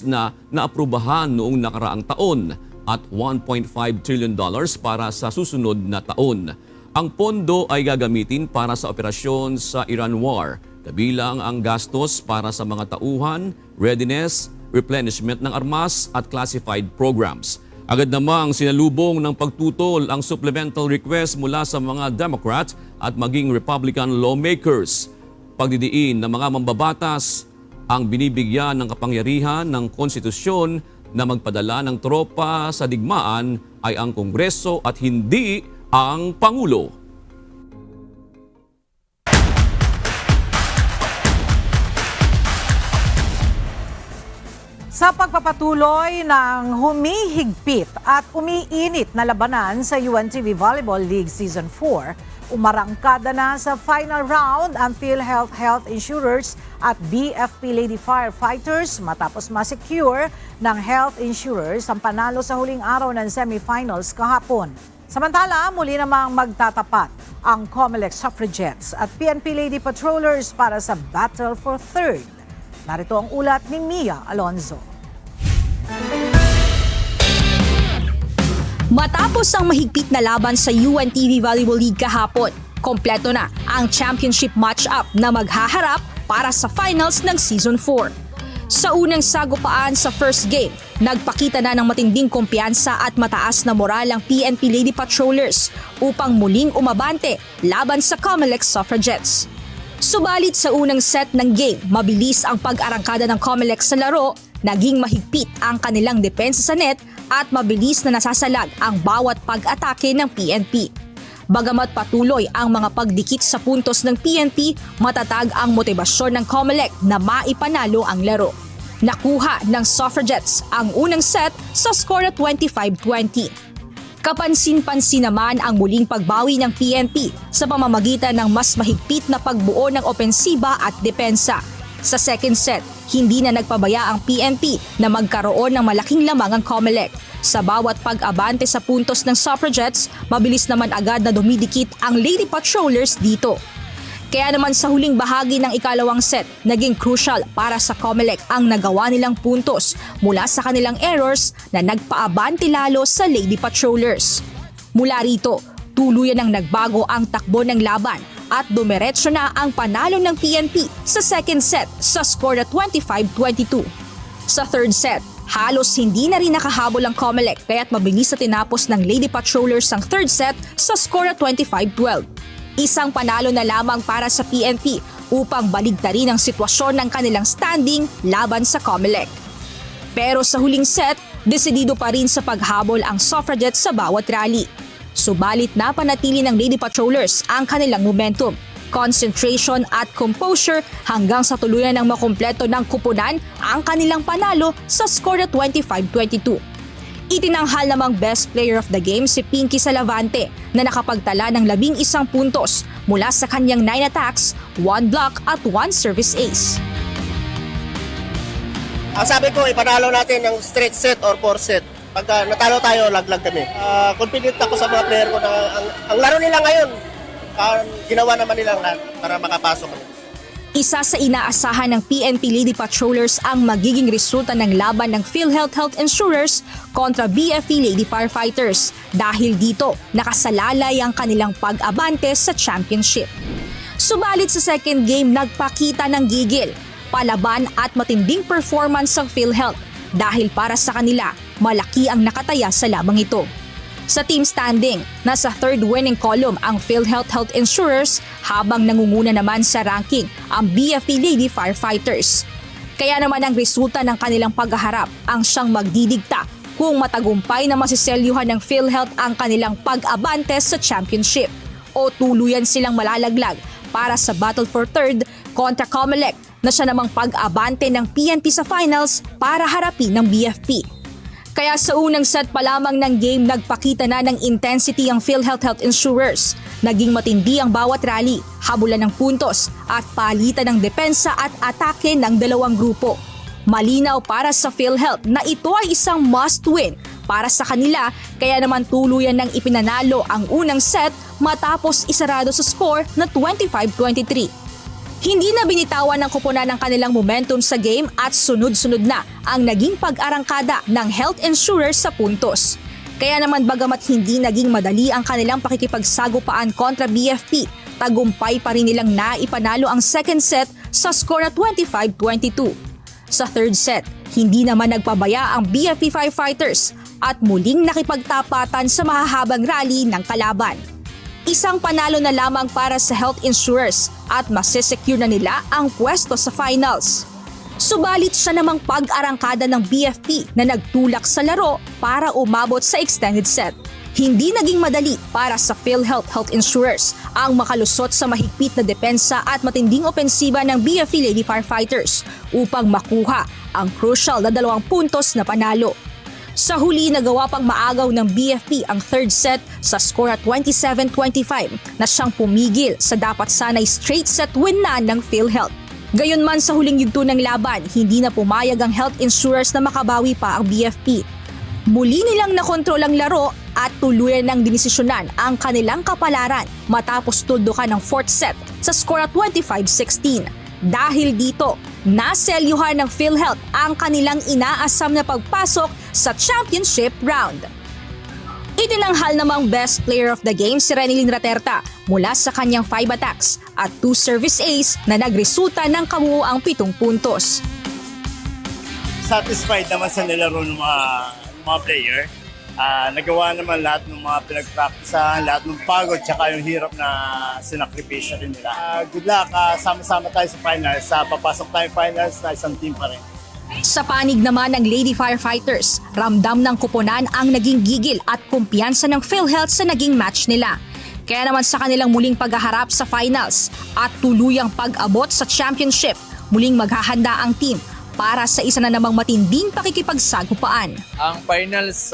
na naaprubahan noong nakaraang taon at $1.5 trillion para sa susunod na taon. Ang pondo ay gagamitin para sa operasyon sa Iran War, kabilang ang gastos para sa mga tauhan, readiness, replenishment ng armas at classified programs. Agad namang sinalubong ng pagtutol ang supplemental request mula sa mga Democrat at maging Republican lawmakers. Pagdidiin ng mga mambabatas ang binibigyan ng kapangyarihan ng konstitusyon na magpadala ng tropa sa digmaan ay ang Kongreso at hindi ang Pangulo. Sa pagpapatuloy ng humihigpit at umiinit na labanan sa UNTV Volleyball League Season 4, umarangkada na sa final round ang PhilHealth Health Insurers at BFP Lady Firefighters matapos ma-secure ng health insurers ang panalo sa huling araw ng semifinals kahapon. Samantala, muli namang magtatapat ang COMELEC Suffragettes at PNP Lady Patrollers para sa battle for third. Narito ang ulat ni Mia Alonzo. Matapos ang mahigpit na laban sa UNTV Volleyball League kahapon, kompleto na ang championship match-up na maghaharap para sa finals ng Season 4. Sa unang sagupaan sa first game, nagpakita na ng matinding kumpiyansa at mataas na moral ang PNP Lady Patrollers upang muling umabante laban sa COMELEC Suffragettes. Subalit sa unang set ng game, mabilis ang pag-arangkada ng COMELEC sa laro, naging mahigpit ang kanilang depensa sa net at mabilis na nasasalag ang bawat pag-atake ng PNP. Bagamat patuloy ang mga pagdikit sa puntos ng PNP, matatag ang motibasyon ng COMELEC na maipanalo ang laro. Nakuha ng Suffragettes ang unang set sa score na 25-20. Kapansin-pansin naman ang muling pagbawi ng PNP sa pamamagitan ng mas mahigpit na pagbuo ng opensiba at depensa. Sa second set, hindi na nagpabaya ang PNP na magkaroon ng malaking lamang ang COMELEC. Sa bawat pag-abante sa puntos ng Suffragettes, mabilis naman agad na dumidikit ang Lady Patrollers dito. Kaya naman sa huling bahagi ng ikalawang set, naging crucial para sa COMELEC ang nagawa nilang puntos mula sa kanilang errors na nagpaabante lalo sa Lady Patrollers. Mula rito, tuluyan ang nagbago ang takbo ng laban at dumiretso na ang panalo ng PNP sa second set sa score na 25-22. Sa third set, halos hindi na rin nakahabol ang COMELEC kaya't mabilis na tinapos ng Lady Patrollers ang third set sa score na 25-12. Isang panalo na lamang para sa PNP upang baligtarin ang sitwasyon ng kanilang standing laban sa COMELEC. Pero sa huling set, desidido pa rin sa paghabol ang Suffragettes sa bawat rally. Subalit napanatili ng Lady Patrollers ang kanilang momentum, concentration at composure hanggang sa tuluyan ng makumpleto ng kupunan ang kanilang panalo sa score na 25-22. Itinanghal namang best player of the game si Pinky Salavante na nakapagtala ng 11 puntos mula sa kanyang 9 attacks, 1 block at 1 service ace. Ang sabi ko, ipanalo natin ng straight set or 4 set. Pagka natalo tayo, laglag kami. Confident ako sa mga player ko na ang laro nila ngayon, ginawa naman nilang lahat para makapasok kami. Isa sa inaasahan ng PNP Lady Patrollers ang magiging resulta ng laban ng PhilHealth Health Insurers kontra BFP Lady Firefighters dahil dito nakasalalay ang kanilang pag-abante sa championship. Subalit sa second game nagpakita ng gigil, palaban at matinding performance ng PhilHealth dahil para sa kanila malaki ang nakataya sa labang ito. Sa team standing, nasa third winning column ang PhilHealth Health Insurers habang nangunguna naman sa ranking ang BFP Lady Firefighters. Kaya naman ang resulta ng kanilang paghaharap ang siyang magdidikta kung matagumpay na masiselyuhan ng PhilHealth ang kanilang pag-abante sa championship o tuluyan silang malalaglag para sa battle for third kontra Comelec na siya namang pag-abante ng PNP sa finals para harapin ng BFP. Kaya sa unang set pa lamang ng game nagpakita na ng intensity ang PhilHealth Health Insurers. Naging matindi ang bawat rally, habulan ng puntos at palitan ng depensa at atake ng dalawang grupo. Malinaw para sa PhilHealth na ito ay isang must-win para sa kanila kaya naman tuluyan ng ipinanalo ang unang set matapos isarado sa score na 25-23. Hindi na binitawan ng koponan ng kanilang momentum sa game at sunod-sunod na ang naging pag-arangkada ng health insurers sa puntos. Kaya naman bagamat hindi naging madali ang kanilang pakikipagsagupaan kontra BFP, tagumpay pa rin nilang naipanalo ang second set sa score na 25-22. Sa third set, hindi naman nagpabaya ang BFP Firefighters at muling nakipagtapatan sa mahahabang rally ng kalaban. Isang panalo na lamang para sa health insurers at masesecure na nila ang pwesto sa finals. Subalit siya namang pag-arangkada ng BFP na nagtulak sa laro para umabot sa extended set. Hindi naging madali para sa PhilHealth Health Insurers ang makalusot sa mahigpit na depensa at matinding opensiba ng BFP Lady Firefighters upang makuha ang crucial na 2 puntos na panalo. Sa huli, nagawa pang maagaw ng BFP ang third set sa score at 27-25 na siyang pumigil sa dapat sanay straight set win na ng PhilHealth. Gayunman sa huling yugto ng laban, hindi na pumayag ang health insurers na makabawi pa ang BFP. Muli nilang nakontrol ang laro at tuluyan ng dinesisyonan ang kanilang kapalaran matapos tuldukan ng fourth set sa score at 25-16. Dahil dito, naselyuhan ng PhilHealth ang kanilang inaasam na pagpasok sa championship round. Itinanghal namang best player of the game si Renilyn Raterta mula sa kanyang 5 attacks at 2 service ace na nagresulta ng kabuuang 7 puntos. Satisfied naman sa nilaro ng mga player. Nagawa naman lahat ng mga pinag-practicean, lahat ng pagod, tsaka yung hirap na sinakripisyo rin nila. Good luck, sama-sama tayo sa finals. Papasok tayo finals na isang team pa rin. Sa panig naman ng Lady Firefighters, ramdam ng koponan ang naging gigil at kumpiyansa ng PhilHealth sa naging match nila. Kaya naman sa kanilang muling paghaharap sa finals at tuluyang pag-abot sa championship, muling maghahanda ang team para sa isa na namang matinding pakikipagsagupaan. Ang finals,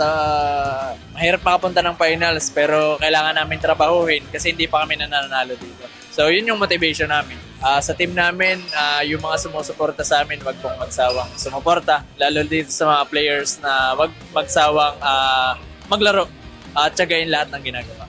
mahirap makapunta ng finals pero kailangan namin trabahuhin kasi hindi pa kami nananalo dito. So yun yung motivation namin. Sa team namin, yung mga sumusuporta sa amin, wag pong magsawang sumuporta. Lalo dito sa mga players na wag magsawang maglaro at tsagain lahat ng ginagawa.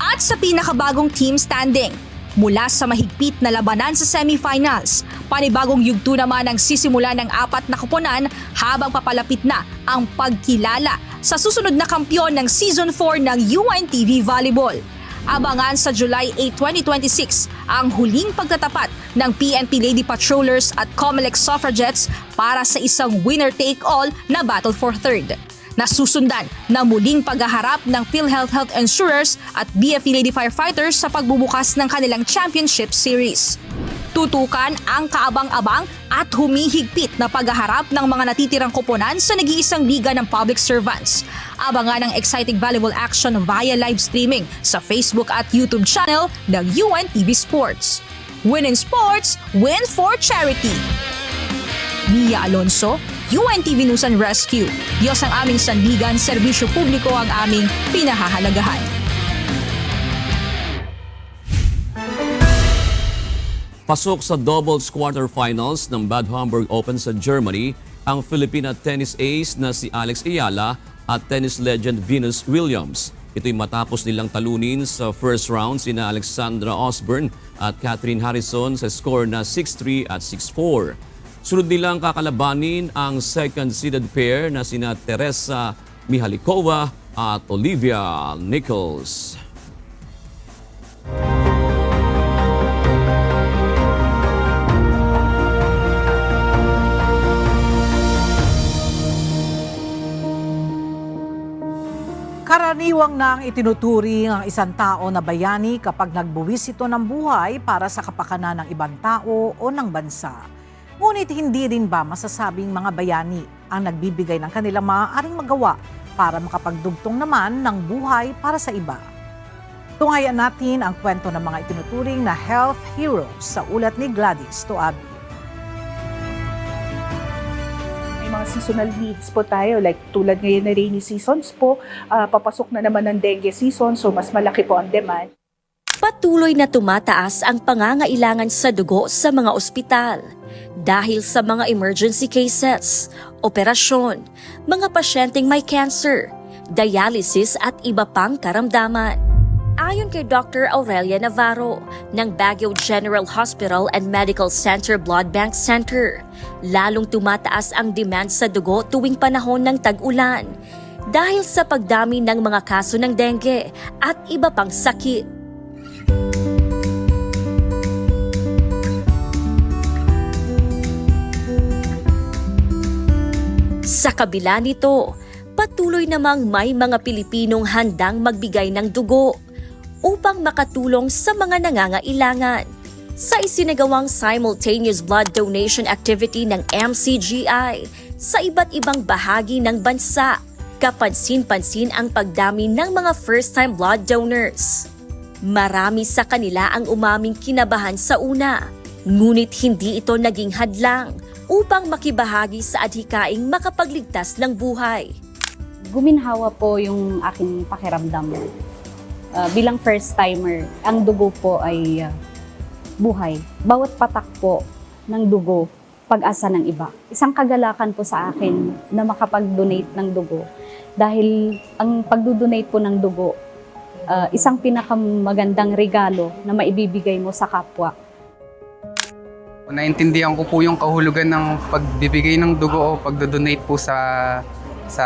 At sa pinakabagong team standing, mula sa mahigpit na labanan sa semifinals, panibagong yugto naman ang sisimula ng 4 na koponan habang papalapit na ang pagkilala sa susunod na kampiyon ng Season 4 ng UNTV Volleyball. Abangan sa July 8, 2026 ang huling pagtatapat ng PNP Lady Patrollers at Comelec Suffragettes para sa isang winner-take-all na battle for third. Nasusundan na muling paghaharap ng PhilHealth Health Insurers at BFP Lady Firefighters sa pagbubukas ng kanilang championship series. Tutukan ang kaabang-abang at humihigpit na paghaharap ng mga natitirang koponan sa nag-iisang liga ng public servants. Abangan ang exciting volleyball action via live streaming sa Facebook at YouTube channel ng UNTV Sports. Win in sports, win for charity. Mia Alonso, UNTV News and Rescue. Diyos ang aming sandigan, serbisyo publiko ang aming pinahahalagahan. Pasok sa doubles quarterfinals ng Bad Homburg Open sa Germany ang Filipina tennis ace na si Alex Ayala at tennis legend Venus Williams. Ito'y matapos nilang talunin sa first round sina Alexandra Osborne at Catherine Harrison sa score na 6-3 at 6-4. Sunod nilang kakalabanin ang second-seeded pair na sina Teresa Mihalikova at Olivia Nichols. Karaniwang nang itinuturing ang isang tao na bayani kapag nagbuwis ito ng buhay para sa kapakanan ng ibang tao o ng bansa. Ngunit hindi rin ba masasabing mga bayani ang nagbibigay ng kanilang maaaring magawa para makapagdugtong naman ng buhay para sa iba? Tunghayan natin ang kwento ng mga itinuturing na health heroes sa ulat ni Gladys Toabi. Mga seasonal needs po tayo, like tulad ngayon na rainy seasons po, papasok na naman ng dengue season, so mas malaki po ang demand. Patuloy na tumataas ang pangangailangan sa dugo sa mga ospital dahil sa mga emergency cases, operasyon, mga pasyenteng may cancer, dialysis at iba pang karamdaman. Ayon kay Dr. Aurelia Navarro ng Baguio General Hospital and Medical Center Blood Bank Center, lalong tumataas ang demand sa dugo tuwing panahon ng tag-ulan dahil sa pagdami ng mga kaso ng dengue at iba pang sakit. Sa kabila nito, patuloy namang may mga Pilipinong handang magbigay ng dugo upang makatulong sa mga nangangailangan. Sa isinagawang simultaneous blood donation activity ng MCGI sa iba't ibang bahagi ng bansa, kapansin-pansin ang pagdami ng mga first-time blood donors. Marami sa kanila ang umaming kinabahan sa una, ngunit hindi ito naging hadlang upang makibahagi sa adhikaing makapagligtas ng buhay. Guminhawa po yung aking pakiramdam. Bilang first-timer, ang dugo po ay buhay. Bawat patak po ng dugo, pag-asa ng iba. Isang kagalakan po sa akin na makapag-donate ng dugo. Dahil ang pagdodonate po ng dugo, isang pinakamagandang regalo na maibibigay mo sa kapwa. Naintindihan ko po yung kahulugan ng pagbibigay ng dugo o pagdodonate po sa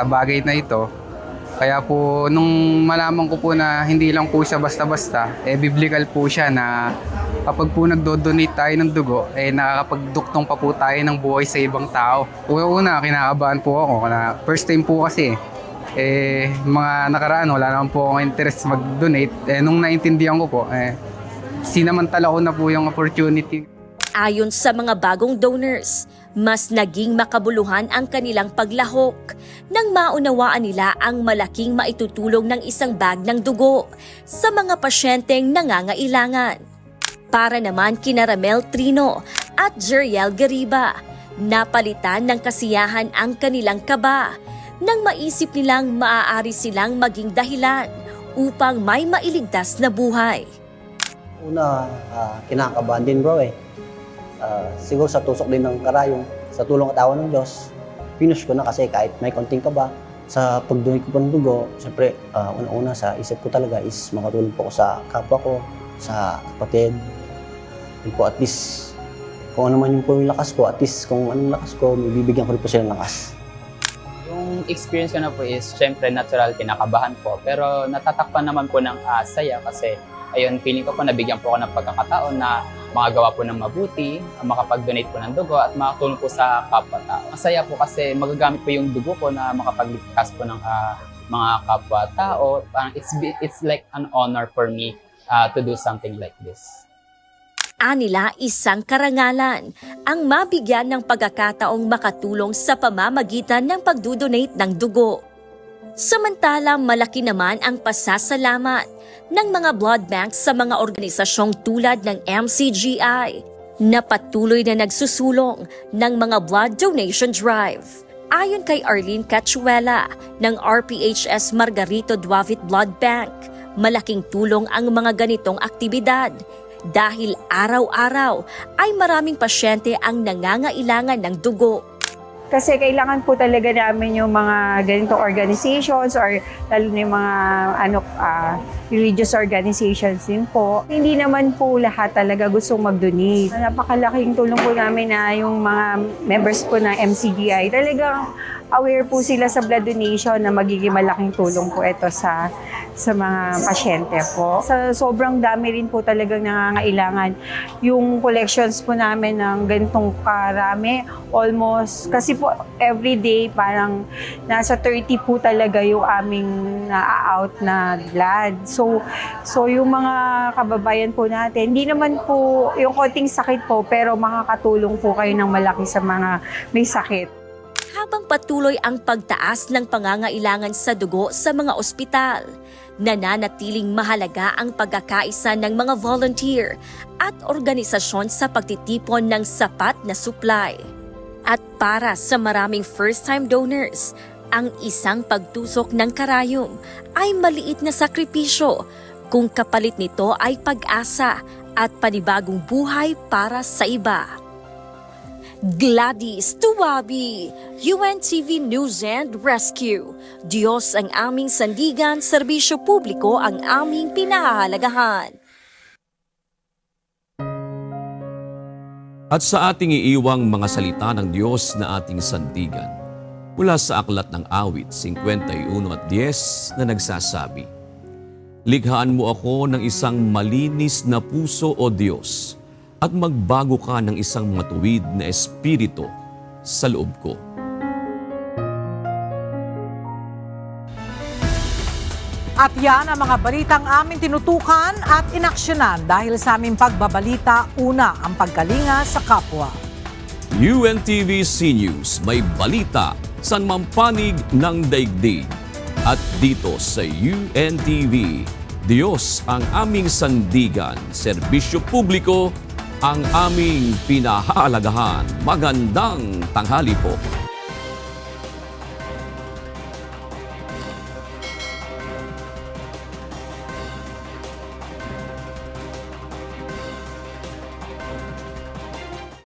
bagay na ito. Kaya po, nung malaman ko po na hindi lang po siya basta-basta, biblical po siya na kapag po nagdo-donate tayo ng dugo, nakakapagduktong pa po tayo ng buhay sa ibang tao. Una, kinakabahan po ako. First time po kasi, mga nakaraan, wala naman po akong interest mag-donate. Nung naintindihan ko po, sinamantala ko na po yung opportunity. Ayon sa mga bagong donors, mas naging makabuluhan ang kanilang paglahok nang maunawaan nila ang malaking maitutulong ng isang bag ng dugo sa mga pasyenteng nangangailangan. Para naman kina Ramel Trino at Jeriel Gariba, napalitan ng kasiyahan ang kanilang kaba nang maisip nilang maaari silang maging dahilan upang may mailigtas na buhay. Una, kinakabahan din bro siguro sa tusok din ng karayong, sa tulong at awa ng Diyos, finish ko na kasi kahit may konting kaba. Sa pag-donate ko po ng dugo, siyempre, una-una sa isip ko talaga is makatulong po ko sa kapwa ko, sa kapatid. Yun po, at least, kung ano man yung po yung lakas ko, at least kung anong lakas ko, bibigyan ko rin po sila ng lakas. Yung experience ko na po is, siyempre, natural, kinakabahan po. Pero natatakpan naman po ng saya kasi, ayun, feeling ko po nabigyan po ako ng pagkakataon na makagawa po ng mabuti, makapag-donate po ng dugo at makatulong po sa kapwa-tao. Masaya po kasi magagamit po yung dugo ko na makapagligtas po ng mga kapwa-tao. It's like an honor for me to do something like this. Anila, isang karangalan ang mabigyan ng pagkakataong makatulong sa pamamagitan ng pagdodonate ng dugo. Samantala, malaki naman ang pasasalamat ng mga blood banks sa mga organisasyong tulad ng MCGI na patuloy na nagsusulong ng mga blood donation drive. Ayon kay Arlene Cachuela ng RPHS Margarito Duavit Blood Bank, malaking tulong ang mga ganitong aktibidad dahil araw-araw ay maraming pasyente ang nangangailangan ng dugo. Kasi kailangan po talaga namin yung mga ganitong organizations or lalo na yung mga religious organizations din po. Hindi naman po lahat talaga gustong mag-donate. Napakalaking tulong po namin na yung mga members po ng MCGI talagang aware po sila sa blood donation na magiging malaking tulong po ito sa mga pasyente po. Sa sobrang dami rin po talagang nangangailangan yung collections po namin ng ganitong karami, almost, kasi po everyday parang nasa 30 po talaga yung aming na-out na blood. So yung mga kababayan po natin, hindi naman po yung konting sakit po, pero makakatulong po kayo ng malaki sa mga may sakit. Habang patuloy ang pagtaas ng pangangailangan sa dugo sa mga ospital, nananatiling mahalaga ang pagkakaisa ng mga volunteer at organisasyon sa pagtitipon ng sapat na supply. At para sa maraming first-time donors, ang isang pagtusok ng karayom ay maliit na sakripisyo kung kapalit nito ay pag-asa at panibagong buhay para sa iba. Gladys Tuwabi, UNTV News and Rescue. Diyos ang aming sandigan, serbisyo publiko ang aming pinahahalagahan. At sa ating iiwang mga salita ng Diyos na ating sandigan, mula sa Aklat ng Awit 51:10 na nagsasabi, "Likhaan mo ako ng isang malinis na puso, O Diyos, at magbago ka ng isang matuwid na espiritu sa loob ko." At yan ang mga balitang aming tinutukan at inaksyonan dahil sa aming pagbabalita, una ang pagkalinga sa kapwa. UNTV C News, may balita sa mampanig ng daigdig. At dito sa UNTV, Diyos ang aming sandigan, serbisyo publiko ang aming pinahahalagahan. Magandang tanghali po.